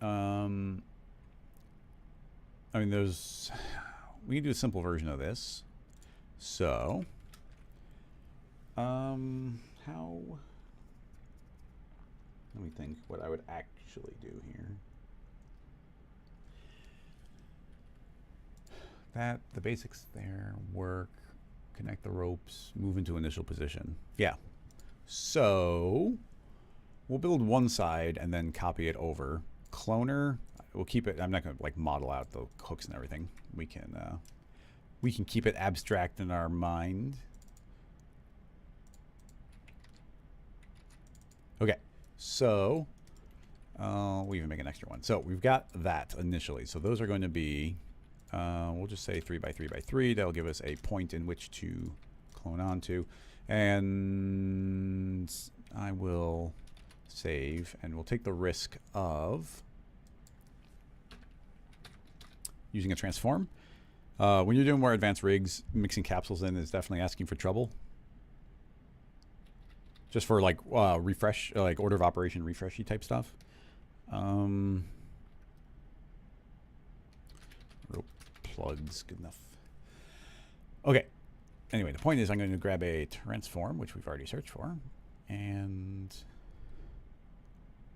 I mean, we can do a simple version of this. So, let me think what I would actually do here. The basics there, work, connect the ropes, move into initial position. Yeah. So, we'll build one side and then copy it over. Cloner, we'll keep it, I'm not going to like model out the hooks and everything. We can keep it abstract in our mind. Okay, so we'll even make an extra one. So we've got that initially. So those are going to be, we'll just say 3 by 3 by 3. That'll give us a point in which to clone onto. And I will save, and we'll take the risk of using a transform. When you're doing more advanced rigs, mixing capsules in is definitely asking for trouble. Just for like refresh, like order of operation refreshy type stuff. Rope plugs, good enough. Okay. Anyway, the point is I'm going to grab a transform, which we've already searched for, and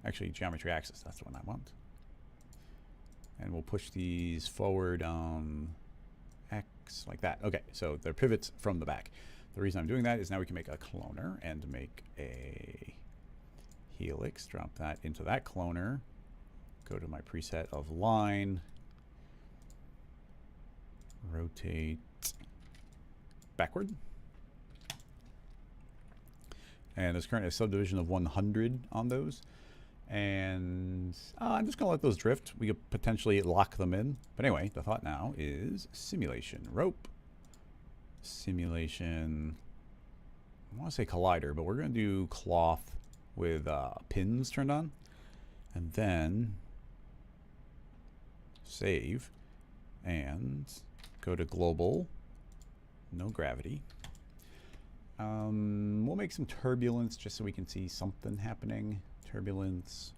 actually geometry axis, that's the one I want. And we'll push these forward on X like that. Okay, so they're pivots from the back. The reason I'm doing that is now we can make a cloner and make a helix, drop that into that cloner, go to my preset of line, rotate backward. And there's currently a subdivision of 100 on those. And I'm just going to let those drift. We could potentially lock them in. But anyway, the thought now is simulation rope. Simulation I want to say collider, but we're going to do cloth with pins turned on. And then save and go to global, no gravity. We'll make some turbulence just so we can see something happening. Turbulence.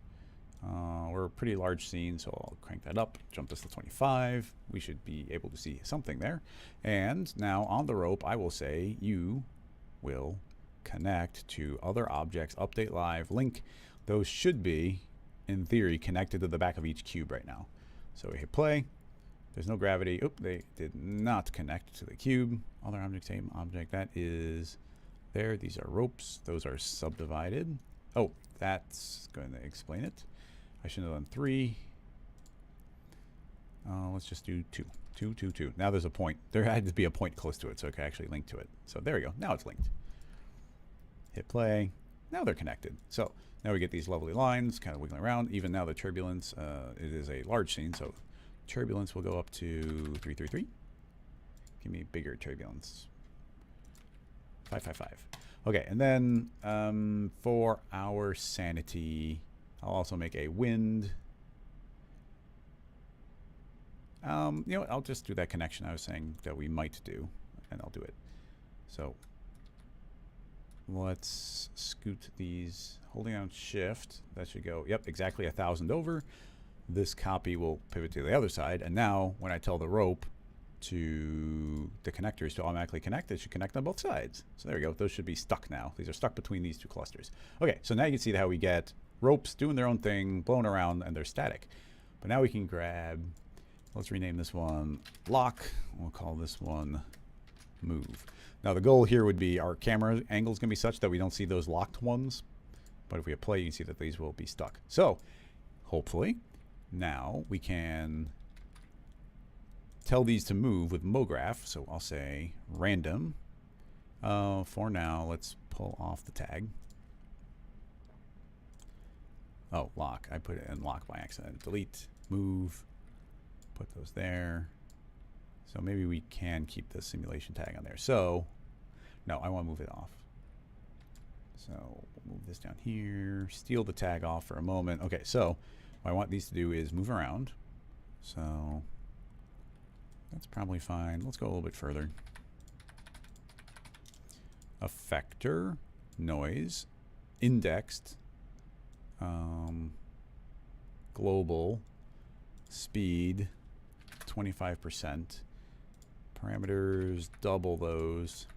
We're a pretty large scene, so I'll crank that up, jump this to 25. We should be able to see something there. And now on the rope, I will say you will connect to other objects, update live, link. Those should be, in theory, connected to the back of each cube right now. So we hit play. There's no gravity. Oop, they did not connect to the cube. Other object, same object. That is there. These are ropes. Those are subdivided. Oh, that's going to explain it. I should have done 3. Let's just do 2. 2, 2, 2. Now there's a point. There had to be a point close to it so it could actually link to it. So there we go. Now it's linked. Hit play. Now they're connected. So now we get these lovely lines kind of wiggling around. Even now the turbulence, it is a large scene, so turbulence will go up to 333. Give me bigger turbulence. 555. Okay, and then for our sanity, I'll also make a wind. You know what? I'll just do that connection I was saying that we might do, and I'll do it. So let's scoot these, holding down shift. That should go, yep, exactly 1,000 over. This copy will pivot to the other side, and now when I tell the rope to the connectors to automatically connect, it should connect on both sides. So there we go. Those should be stuck now. These are stuck between these two clusters. Okay, so now you can see how we get ropes doing their own thing, blowing around, and they're static. But now we can grab, let's rename this one lock. We'll call this one move. Now the goal here would be our camera angle is going to be such that we don't see those locked ones. But if we hit play, you can see that these will be stuck. So hopefully now we can tell these to move with MoGraph. So I'll say random. For now, let's pull off the tag. Oh, lock. I put it in lock by accident. Delete, move, put those there. So maybe we can keep the simulation tag on there. So, no, I want to move it off. So we'll move this down here, steal the tag off for a moment. Okay, so what I want these to do is move around. So that's probably fine. Let's go a little bit further. Effector, noise, indexed, global, speed, 25%. Parameters, double those.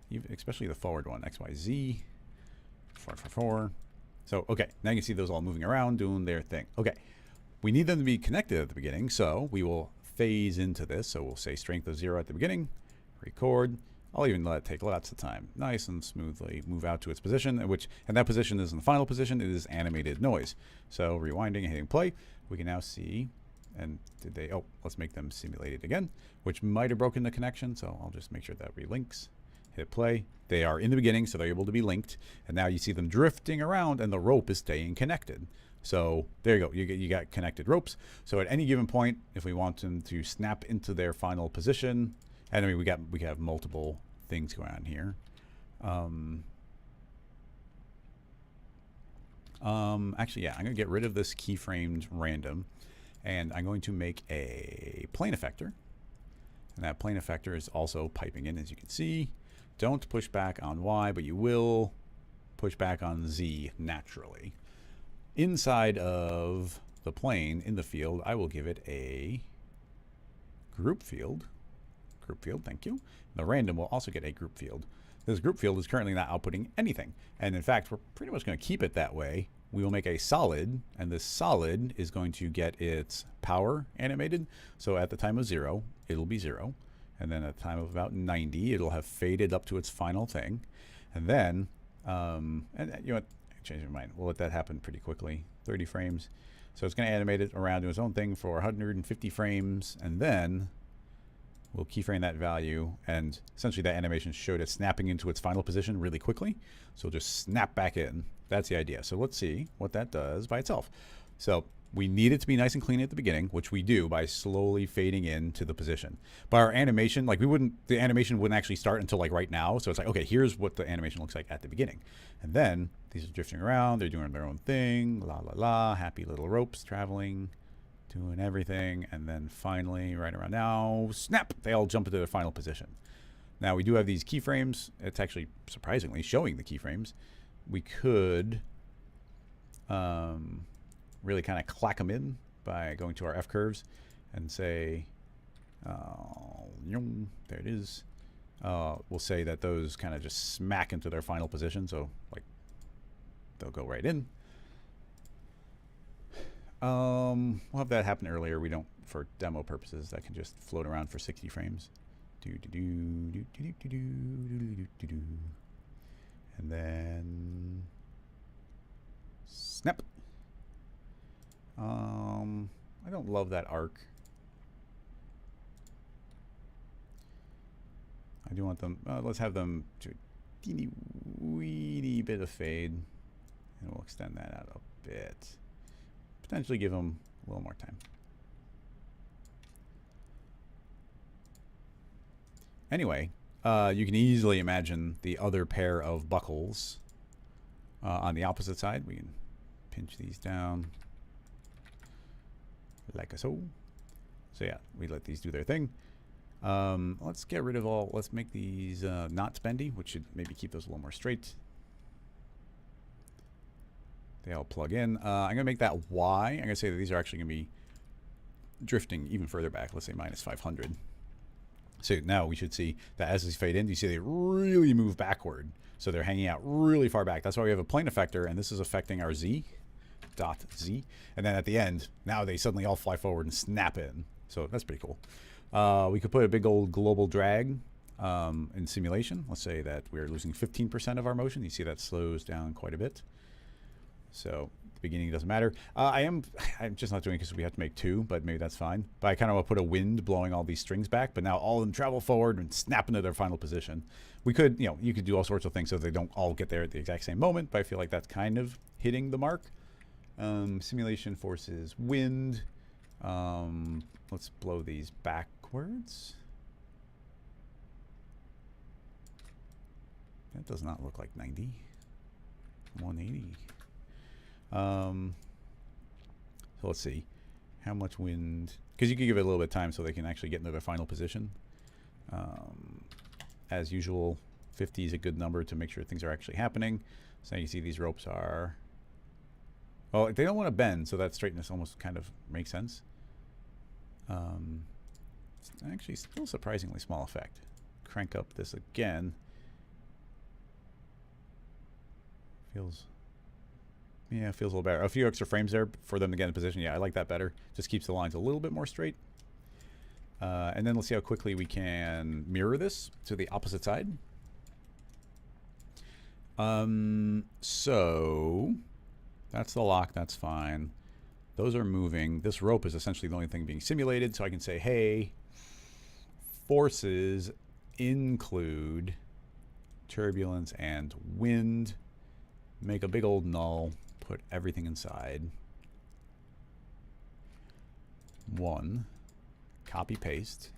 Even, especially the forward one, XYZ, 444. So, okay, now you can see those all moving around, doing their thing. Okay, we need them to be connected at the beginning, so we will phase into this. So we'll say strength of 0 at the beginning, record. I'll even let it take lots of time. Nice and smoothly move out to its position, and that position is in the final position. It is animated noise. So rewinding and hitting play, we can now see, and did they, oh, let's make them simulated again, which might have broken the connection. So I'll just make sure that relinks. Hit play. They are in the beginning, so they're able to be linked. And now you see them drifting around, and the rope is staying connected. So there you go. You got connected ropes. So at any given point, if we want them to snap into their final position, and I mean we have multiple things going on here. Actually, yeah, I'm gonna get rid of this keyframed random, and I'm going to make a plane effector. And that plane effector is also piping in, as you can see. Don't push back on Y, but you will push back on Z naturally. Inside of the plane, in the field, I will give it a group field. Group field, thank you. The random will also get a group field. This group field is currently not outputting anything. And in fact, we're pretty much going to keep it that way. We will make a solid, and this solid is going to get its power animated. So at the time of 0, it'll be 0. And then at the time of about 90, it'll have faded up to its final thing. And then, and you know what, I changed my mind. We'll let that happen pretty quickly. 30 frames. So it's going to animate it around to its own thing for 150 frames. And then we'll keyframe that value. And essentially that animation showed it snapping into its final position really quickly. So it'll just snap back in. That's the idea. So let's see what that does by itself. So We need it to be nice and clean at the beginning, which we do by slowly fading into the position. But our animation, like the animation wouldn't actually start until like right now. So it's like, okay, here's what the animation looks like at the beginning. And then these are drifting around. They're doing their own thing. La, la, la. Happy little ropes traveling, doing everything. And then finally, right around now, snap, they all jump into their final position. Now we do have these keyframes. It's actually surprisingly showing the keyframes. We could really kind of clack them in by going to our F curves and say, there it is. We'll say that those kind of just smack into their final position. So like they'll go right in. We'll have that happen earlier. We don't, for demo purposes, that can just float around for 60 frames. And then snap. I don't love that arc. I do want them, let's have them do a teeny weeny bit of fade, and we'll extend that out a bit. Potentially give them a little more time. Anyway, you can easily imagine the other pair of buckles on the opposite side. We can pinch these down like so. So yeah, we let these do their thing. Let's get rid of let's make these not spendy, which should maybe keep those a little more straight. They all plug in. I'm going to make that Y. I'm going to say that these are actually going to be drifting even further back. Let's say minus 500. So now we should see that as these fade in, you see they really move backward. So they're hanging out really far back. That's why we have a plane effector, and this is affecting our Z, dot Z. And then at the end, now they suddenly all fly forward and snap in. So that's pretty cool. We could put a big old global drag in simulation. Let's say that we're losing 15% of our motion. You see that slows down quite a bit. So the beginning doesn't matter. I'm just not doing it because we have to make two, but maybe that's fine. But I kind of want to put a wind blowing all these strings back, but now all of them travel forward and snap into their final position. We could, you could do all sorts of things so they don't all get there at the exact same moment, but I feel like that's kind of hitting the mark. Simulation forces wind. Let's blow these backwards. That does not look like 90. 180. So let's see how much wind, because you can give it a little bit of time so they can actually get into their final position. As usual, 50 is a good number to make sure things are actually happening. So now you see these ropes are, well, they don't want to bend, so that straightness almost kind of makes sense. It's actually still surprisingly small effect. Crank up this again. Feels a little better. A few extra frames there for them to get in position. Yeah, I like that better. Just keeps the lines a little bit more straight. And then let's see how quickly we can mirror this to the opposite side. So that's the lock. That's fine. Those are moving. This rope is essentially the only thing being simulated. So I can say, hey, forces include turbulence and wind. Make a big old null. Put everything inside. 1. Copy paste.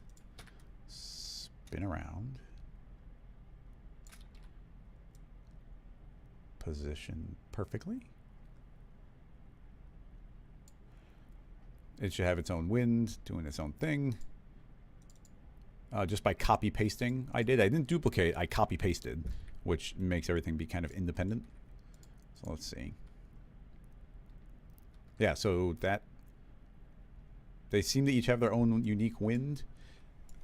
Spin around. Position perfectly. It should have its own wind doing its own thing. Just by copy pasting, I didn't duplicate, I copy pasted, which makes everything be kind of independent. So let's see. Yeah, so that they seem to each have their own unique wind.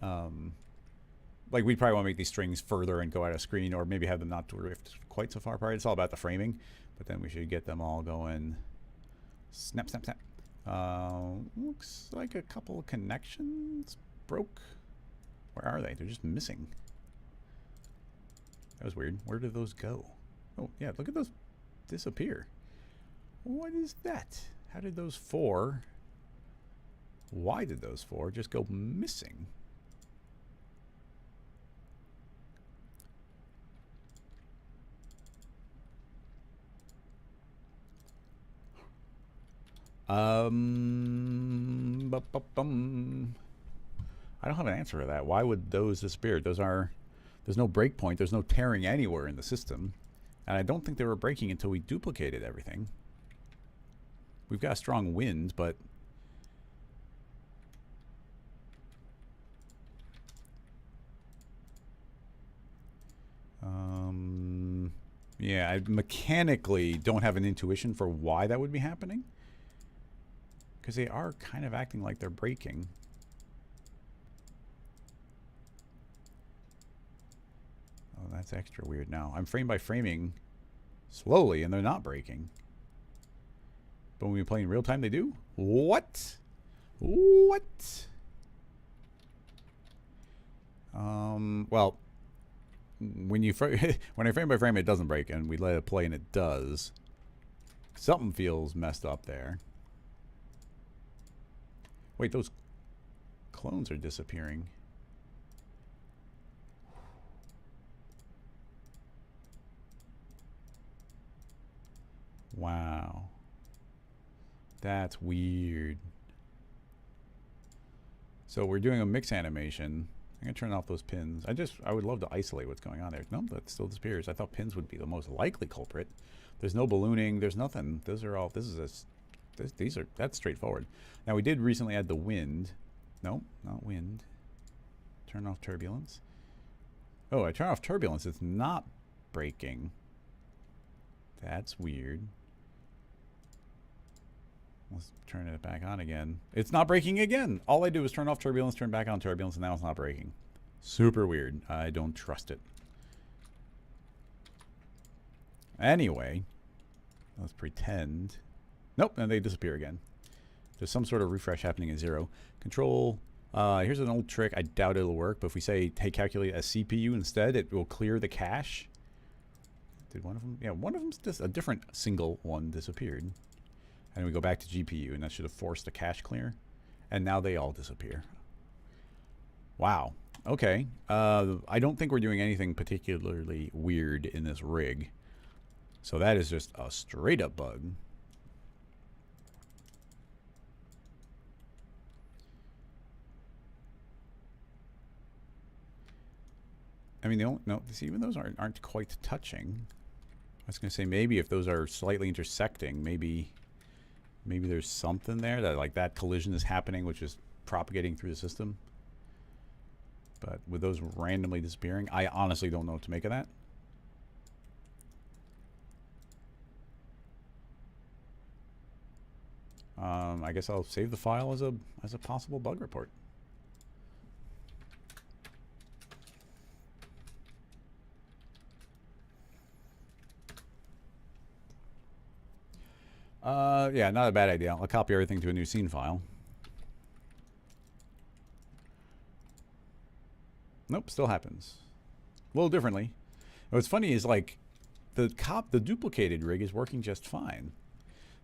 Like we'd probably want to make these strings further and go out of screen, or maybe have them not drift quite so far apart. It's all about the framing, but then we should get them all going. Snap, snap, snap. Looks like a couple of connections broke. Where are they? They're just missing. That was weird. Where did those go? Oh, yeah, look at those disappear. What is that? How did those 4? Why did those 4 just go missing? I don't have an answer to that. Why would those disappear? Those are, there's no breakpoint. There's no tearing anywhere in the system. And I don't think they were breaking until we duplicated everything. We've got a strong wind, but yeah, I mechanically don't have an intuition for why that would be happening. Because they are kind of acting like they're breaking. Oh, that's extra weird now. I'm frame by framing slowly and they're not breaking. But when we play in real time, they do? What? What? Well, when you when I frame by frame, it doesn't break, and we let it play, and it does. Something feels messed up there. Wait, those clones are disappearing. Wow. That's weird. So we're doing a mix animation. I'm going to turn off those pins. I would love to isolate what's going on there. No, that still disappears. I thought pins would be the most likely culprit. There's no ballooning. There's nothing. Those are all, that's straightforward. Now we did recently add the wind. No, not wind. Turn off turbulence. Oh, I turn off turbulence. It's not breaking. That's weird. Let's turn it back on again. It's not breaking again. All I do is turn off turbulence, turn back on turbulence, and now it's not breaking. Super weird. I don't trust it. Anyway, let's pretend. Nope, and they disappear again. There's some sort of refresh happening at 0. Control. Here's an old trick. I doubt it'll work, but if we say, hey, calculate a CPU instead, it will clear the cache. Did one of them? Yeah, one of them's just a different single one disappeared. And we go back to GPU, and that should have forced a cache clear. And now they all disappear. Wow. Okay. I don't think we're doing anything particularly weird in this rig. So that is just a straight up bug. I mean, no, even those aren't quite touching. I was going to say maybe if those are slightly intersecting, maybe there's something there that like that collision is happening, which is propagating through the system. But with those randomly disappearing, I honestly don't know what to make of that. I guess I'll save the file as a possible bug report. Yeah, not a bad idea. I'll copy everything to a new scene file. Nope, still happens. A little differently. What's funny is like the duplicated rig is working just fine.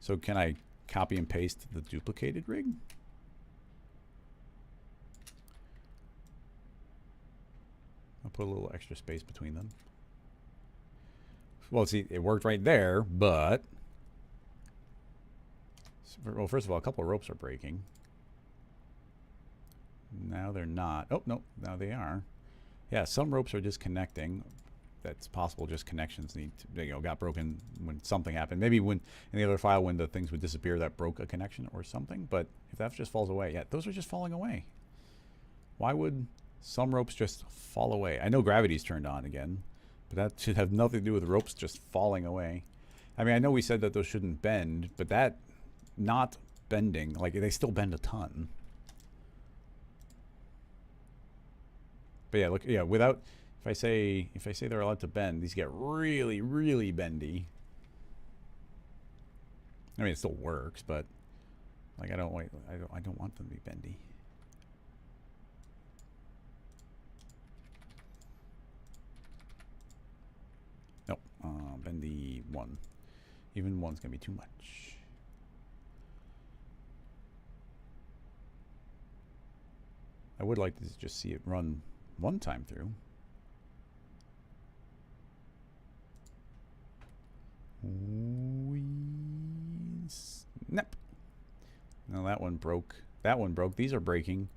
So can I copy and paste the duplicated rig? I'll put a little extra space between them. Well, see, it worked right there, but well, first of all, a couple of ropes are breaking. Now they're not. Oh, no, now they are. Yeah, some ropes are disconnecting. That's possible, just connections got broken when something happened. Maybe when in the other file when the things would disappear that broke a connection or something. But if that just falls away, yeah, those are just falling away. Why would some ropes just fall away? I know gravity's turned on again, but that should have nothing to do with ropes just falling away. I mean, I know we said that those shouldn't bend, but that not bending, like they still bend a ton. But yeah, look, yeah, without, if I say they're allowed to bend, these get really, really bendy. I mean, it still works, but like I don't want them to be bendy. Nope, bendy 1. Even 1's gonna be too much. I would like to just see it run one time through. Snap. that one broke. That one broke. These are breaking.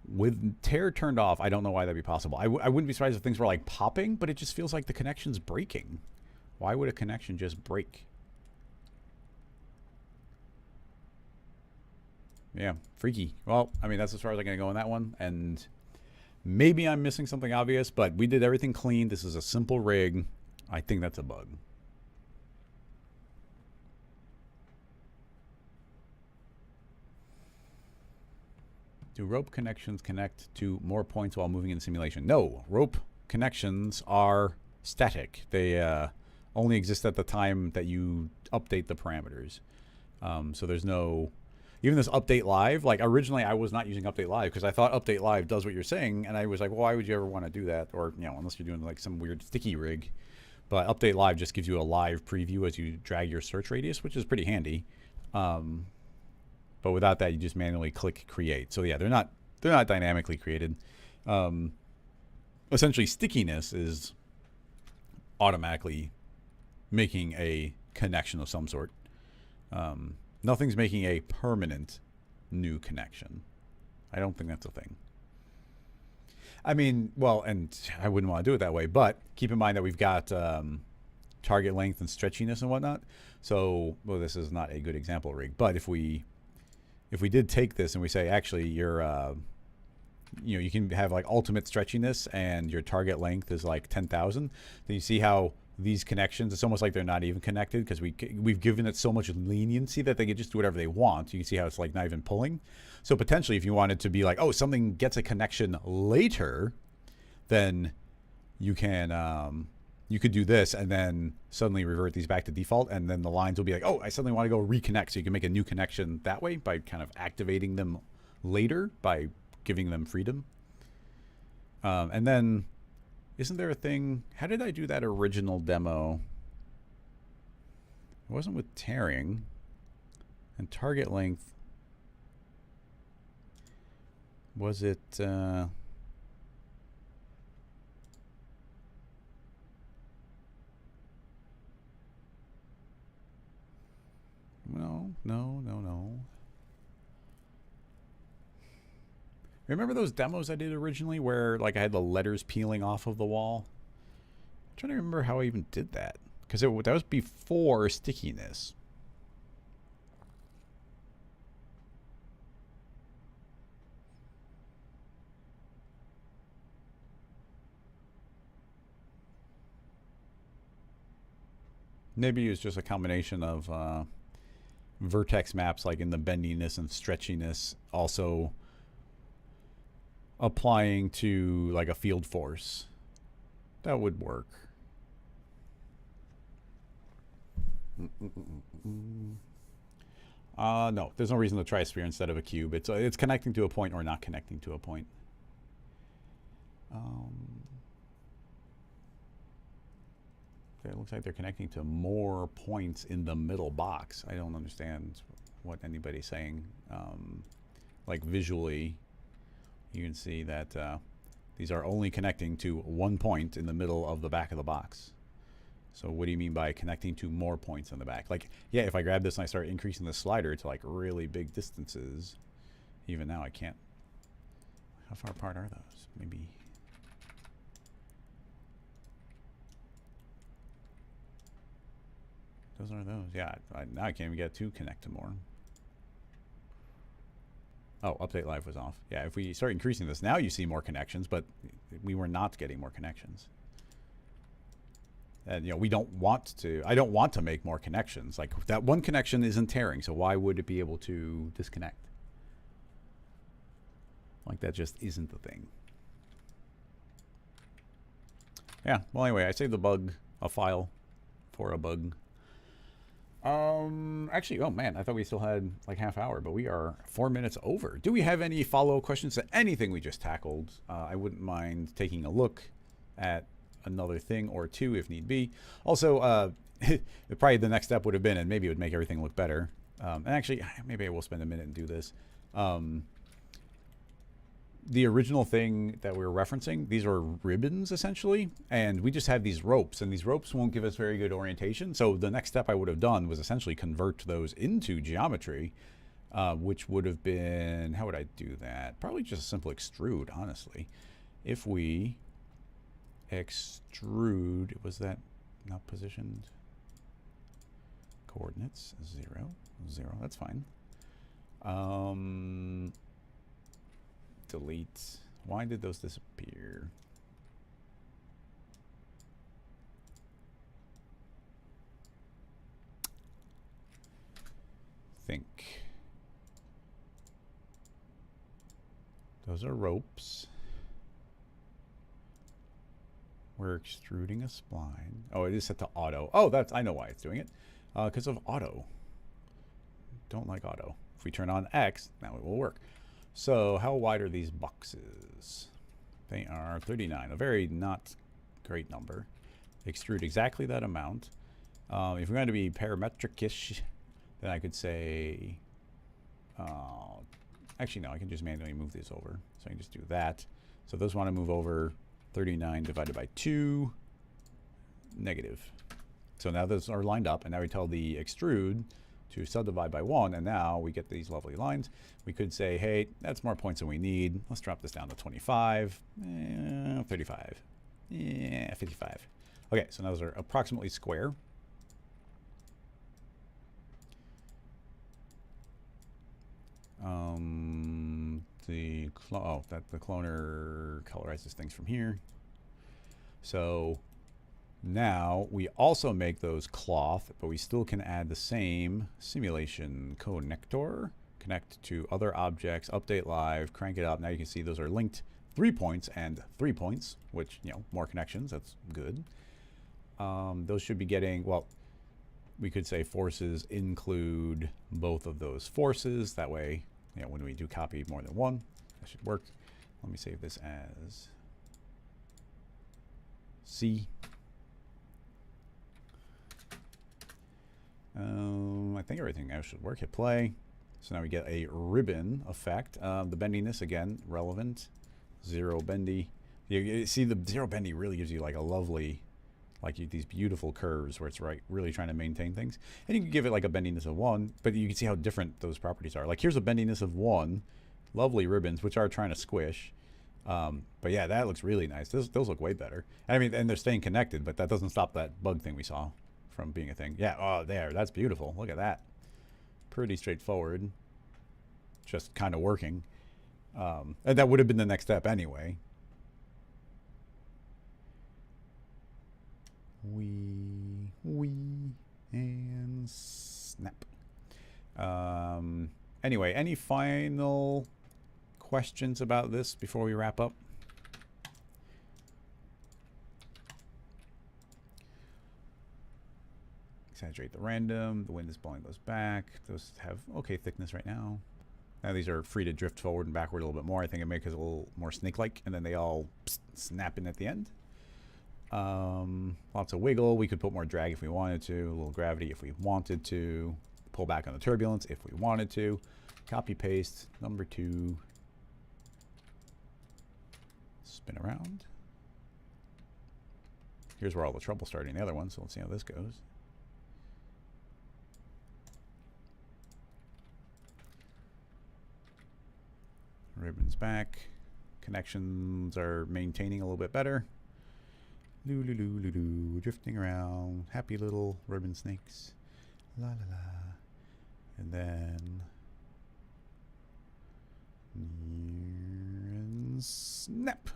With tear turned off, I don't know why that'd be possible. I wouldn't be surprised if things were like popping, but it just feels like the connection's breaking. Why would a connection just break? Yeah, freaky. Well, I mean, that's as far as I'm going to go on that one. And maybe I'm missing something obvious, but we did everything clean. This is a simple rig. I think that's a bug. Do rope connections connect to more points while moving in simulation? No, rope connections are static. They only exist at the time that you update the parameters. So there's no, even this update live, like originally I was not using update live because I thought update live does what you're saying. And I was like, well, why would you ever want to do that? Or, you know, unless you're doing like some weird sticky rig. But update live just gives you a live preview as you drag your search radius, which is pretty handy. But without that, you just manually click create. So yeah, they're not dynamically created. Essentially, stickiness is automatically making a connection of some sort. Nothing's making a permanent new connection. I don't think that's a thing. I mean, well, and I wouldn't want to do it that way, but keep in mind that we've got target length and stretchiness and whatnot. So, well, this is not a good example rig, but if we did take this and we say, actually, you're, you know, you can have like ultimate stretchiness and your target length is like 10,000, then you see how these connections, it's almost like they're not even connected because we've given it so much leniency that they can just do whatever they want. You can see how it's like not even pulling. So potentially if you wanted to be like, oh, something gets a connection later, then you can, you could do this and then suddenly revert these back to default, and then the lines will be like, oh, I suddenly want to go reconnect. So you can make a new connection that way by kind of activating them later by giving them freedom. And then, isn't there a thing? How did I do that original demo? It wasn't with tearing and target length. Was it? No. Remember those demos I did originally where like I had the letters peeling off of the wall? I'm trying to remember how I even did that. Because that was before stickiness. Maybe it was just a combination of vertex maps, like in the bendiness and stretchiness, also applying to like a field force. That would work. No, there's no reason to try a sphere instead of a cube. It's connecting to a point or not connecting to a point. It looks like they're connecting to more points in the middle box. I don't understand what anybody's saying. Like visually, you can see that these are only connecting to one point in the middle of the back of the box. So what do you mean by connecting to more points in the back? Like, yeah, if I grab this and I start increasing the slider to like really big distances, even now I can't. How far apart are those? Maybe. Those are those. Yeah, now I can't even get to connect to more. Oh, update live was off. Yeah, if we start increasing this, now you see more connections, but we were not getting more connections. And, you know, we don't want to, I don't want to make more connections. Like, that one connection isn't tearing, so why would it be able to disconnect? Like, that just isn't the thing. Yeah, well, anyway, I saved the bug, a file for a bug. Actually, oh man, I thought we still had like half hour, but we are 4 minutes over. Do we have any follow-up questions to anything we just tackled? I wouldn't mind taking a look at another thing or two if need be. Also, probably the next step would have been, and maybe it would make everything look better. And actually, maybe I will spend a minute and do this. The original thing that we were referencing, these are ribbons essentially, and we just have these ropes, and these ropes won't give us very good orientation. So the next step I would have done was essentially convert those into geometry, which would have been, how would I do that? Probably just a simple extrude, honestly. If we extrude, was that not positioned? Coordinates, 0, 0, that's fine. Delete. Why did those disappear? Think. Those are ropes. We're extruding a spline. Oh, it is set to auto. Oh, that's, I know why it's doing it. Because of auto. Don't like auto. If we turn on X, now it will work. So how wide are these boxes? They are 39, a very not great number. Extrude exactly that amount. If we're going to be parametric-ish, then I could say, actually no, I can just manually move these over. So I can just do that. So those want to move over 39 divided by 2, negative. So now those are lined up, and now we tell the extrude to subdivide by 1, and now we get these lovely lines. We could say, hey, that's more points than we need. Let's drop this down to 25, 35, 55. Okay, so those are approximately square. The cloner colorizes things from here. So now we also make those cloth, but we still can add the same simulation connector, connect to other objects, update live, crank it up. Now you can see those are linked 3 points and 3 points, which, you know, more connections, that's good. Those should be getting, well, we could say forces include both of those forces. That way, you know, when we do copy more than one, that should work. Let me save this as C. I think everything else should work. Hit play. So now we get a ribbon effect. The bendiness, again, relevant. 0 bendy. You see, the 0 bendy really gives you like a lovely, like these beautiful curves where it's really trying to maintain things. And you can give it like a bendiness of 1, but you can see how different those properties are. Like here's a bendiness of 1. Lovely ribbons, which are trying to squish. But yeah, that looks really nice. Those look way better. I mean, and they're staying connected, but that doesn't stop that bug thing we saw from being a thing. Yeah, oh, there, that's beautiful. Look at that. Pretty straightforward. Just kind of working. And that would have been the next step anyway. And snap. Anyway, any final questions about this before we wrap up? Exaggerate the random. The wind is blowing those back. Those have okay thickness right now. Now these are free to drift forward and backward a little bit more. I think it makes it a little more snake-like, and then they all snap in at the end. Lots of wiggle. We could put more drag if we wanted to. A little gravity if we wanted to. Pull back on the turbulence if we wanted to. Copy paste. Number 2. Spin around. Here's where all the trouble started in the other one, so let's see how this goes. Ribbons back. Connections are maintaining a little bit better. Drifting around. Happy little ribbon snakes. La la la. And then and snap.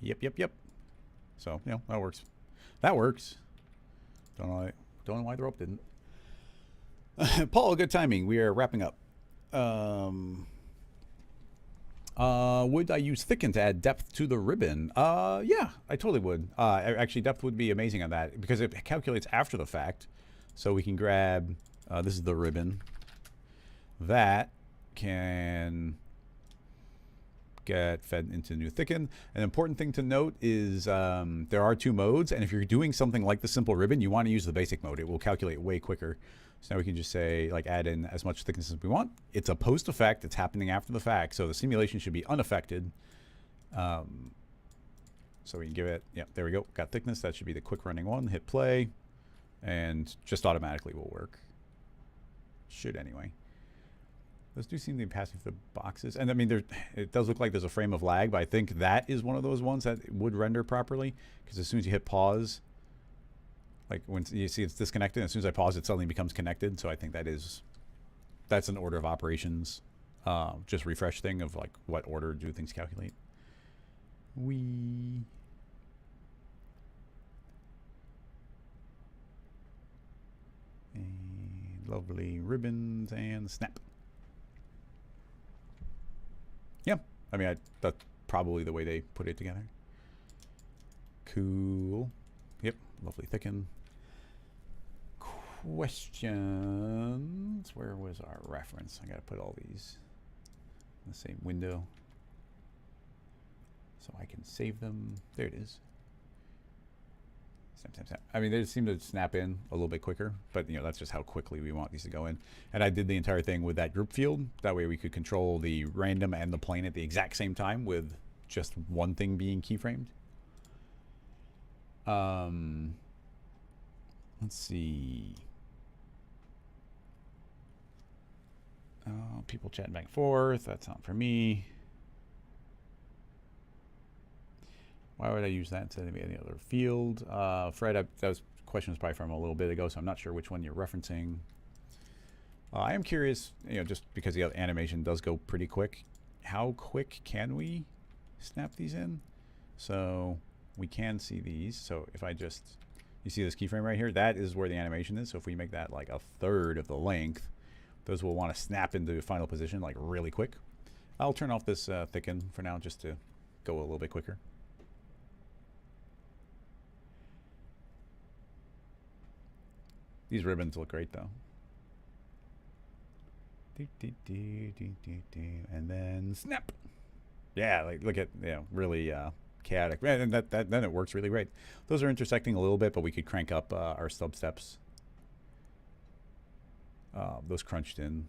Yep. So, you know, that works. That works. Don't know why the rope didn't. Paul, good timing. We are wrapping up. Would I use thicken to add depth to the ribbon? Yeah, I totally would. Actually, depth would be amazing on that because it calculates after the fact. So we can grab, this is the ribbon. That can get fed into new thicken. An important thing to note is there are 2 modes, and if you're doing something like the simple ribbon, you want to use the basic mode. It will calculate way quicker. So now we can just say, like, add in as much thickness as we want. It's a post effect. It's happening after the fact. So the simulation should be unaffected. So we can give it, yeah, there we go. Got thickness. That should be the quick running one. Hit play. and just automatically will work. Should anyway. Those do seem to be passing through the boxes. And I mean, it does look like there's a frame of lag, but I think that is one of those ones that would render properly. Because as soon as you hit pause, like when you see it's disconnected, as soon as I pause, it suddenly becomes connected. So I think that's an order of operations, just refresh thing of like what order do things calculate. And lovely ribbons and snap. Yeah, I mean, that's probably the way they put it together. Cool. Yep, lovely thicken. Questions. Where was our reference? I gotta put all these in the same window so I can save them. There it is. Snap, snap, snap. I mean, they seem to snap in a little bit quicker, but you know, that's just how quickly we want these to go in. And I did the entire thing with that group field. That way we could control the random and the plane at the exact same time with just one thing being keyframed. Let's see. People chatting back and forth. That's not for me. Why would I use that instead of any other field? Fred, that question was probably from a little bit ago, so I'm not sure which one you're referencing. I am curious, you know, just because the animation does go pretty quick, how quick can we snap these in? So we can see these. So if I just, you see this keyframe right here? That is where the animation is. So if we make that like a third of the length, those will want to snap into final position like really quick. I'll turn off this thicken for now just to go a little bit quicker. These ribbons look great though. And then snap. Yeah, like look at, you know, really chaotic. And then it works really great. Those are intersecting a little bit, but we could crank up our stub steps. Those crunched in.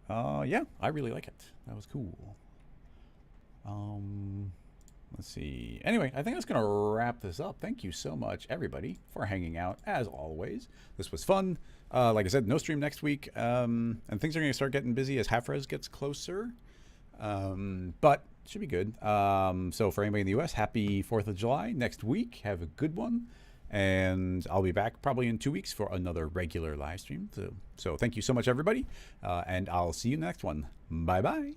Yeah, I really like it. That was cool. Let's see. Anyway, I think that's going to wrap this up. Thank you so much, everybody, for hanging out, as always. This was fun. Like I said, no stream next week. And things are going to start getting busy as half-res gets closer. But should be good. So for anybody in the U.S., happy 4th of July next week. Have a good one. And I'll be back probably in 2 weeks for another regular live stream. So thank you so much, everybody. And I'll see you next one. Bye-bye.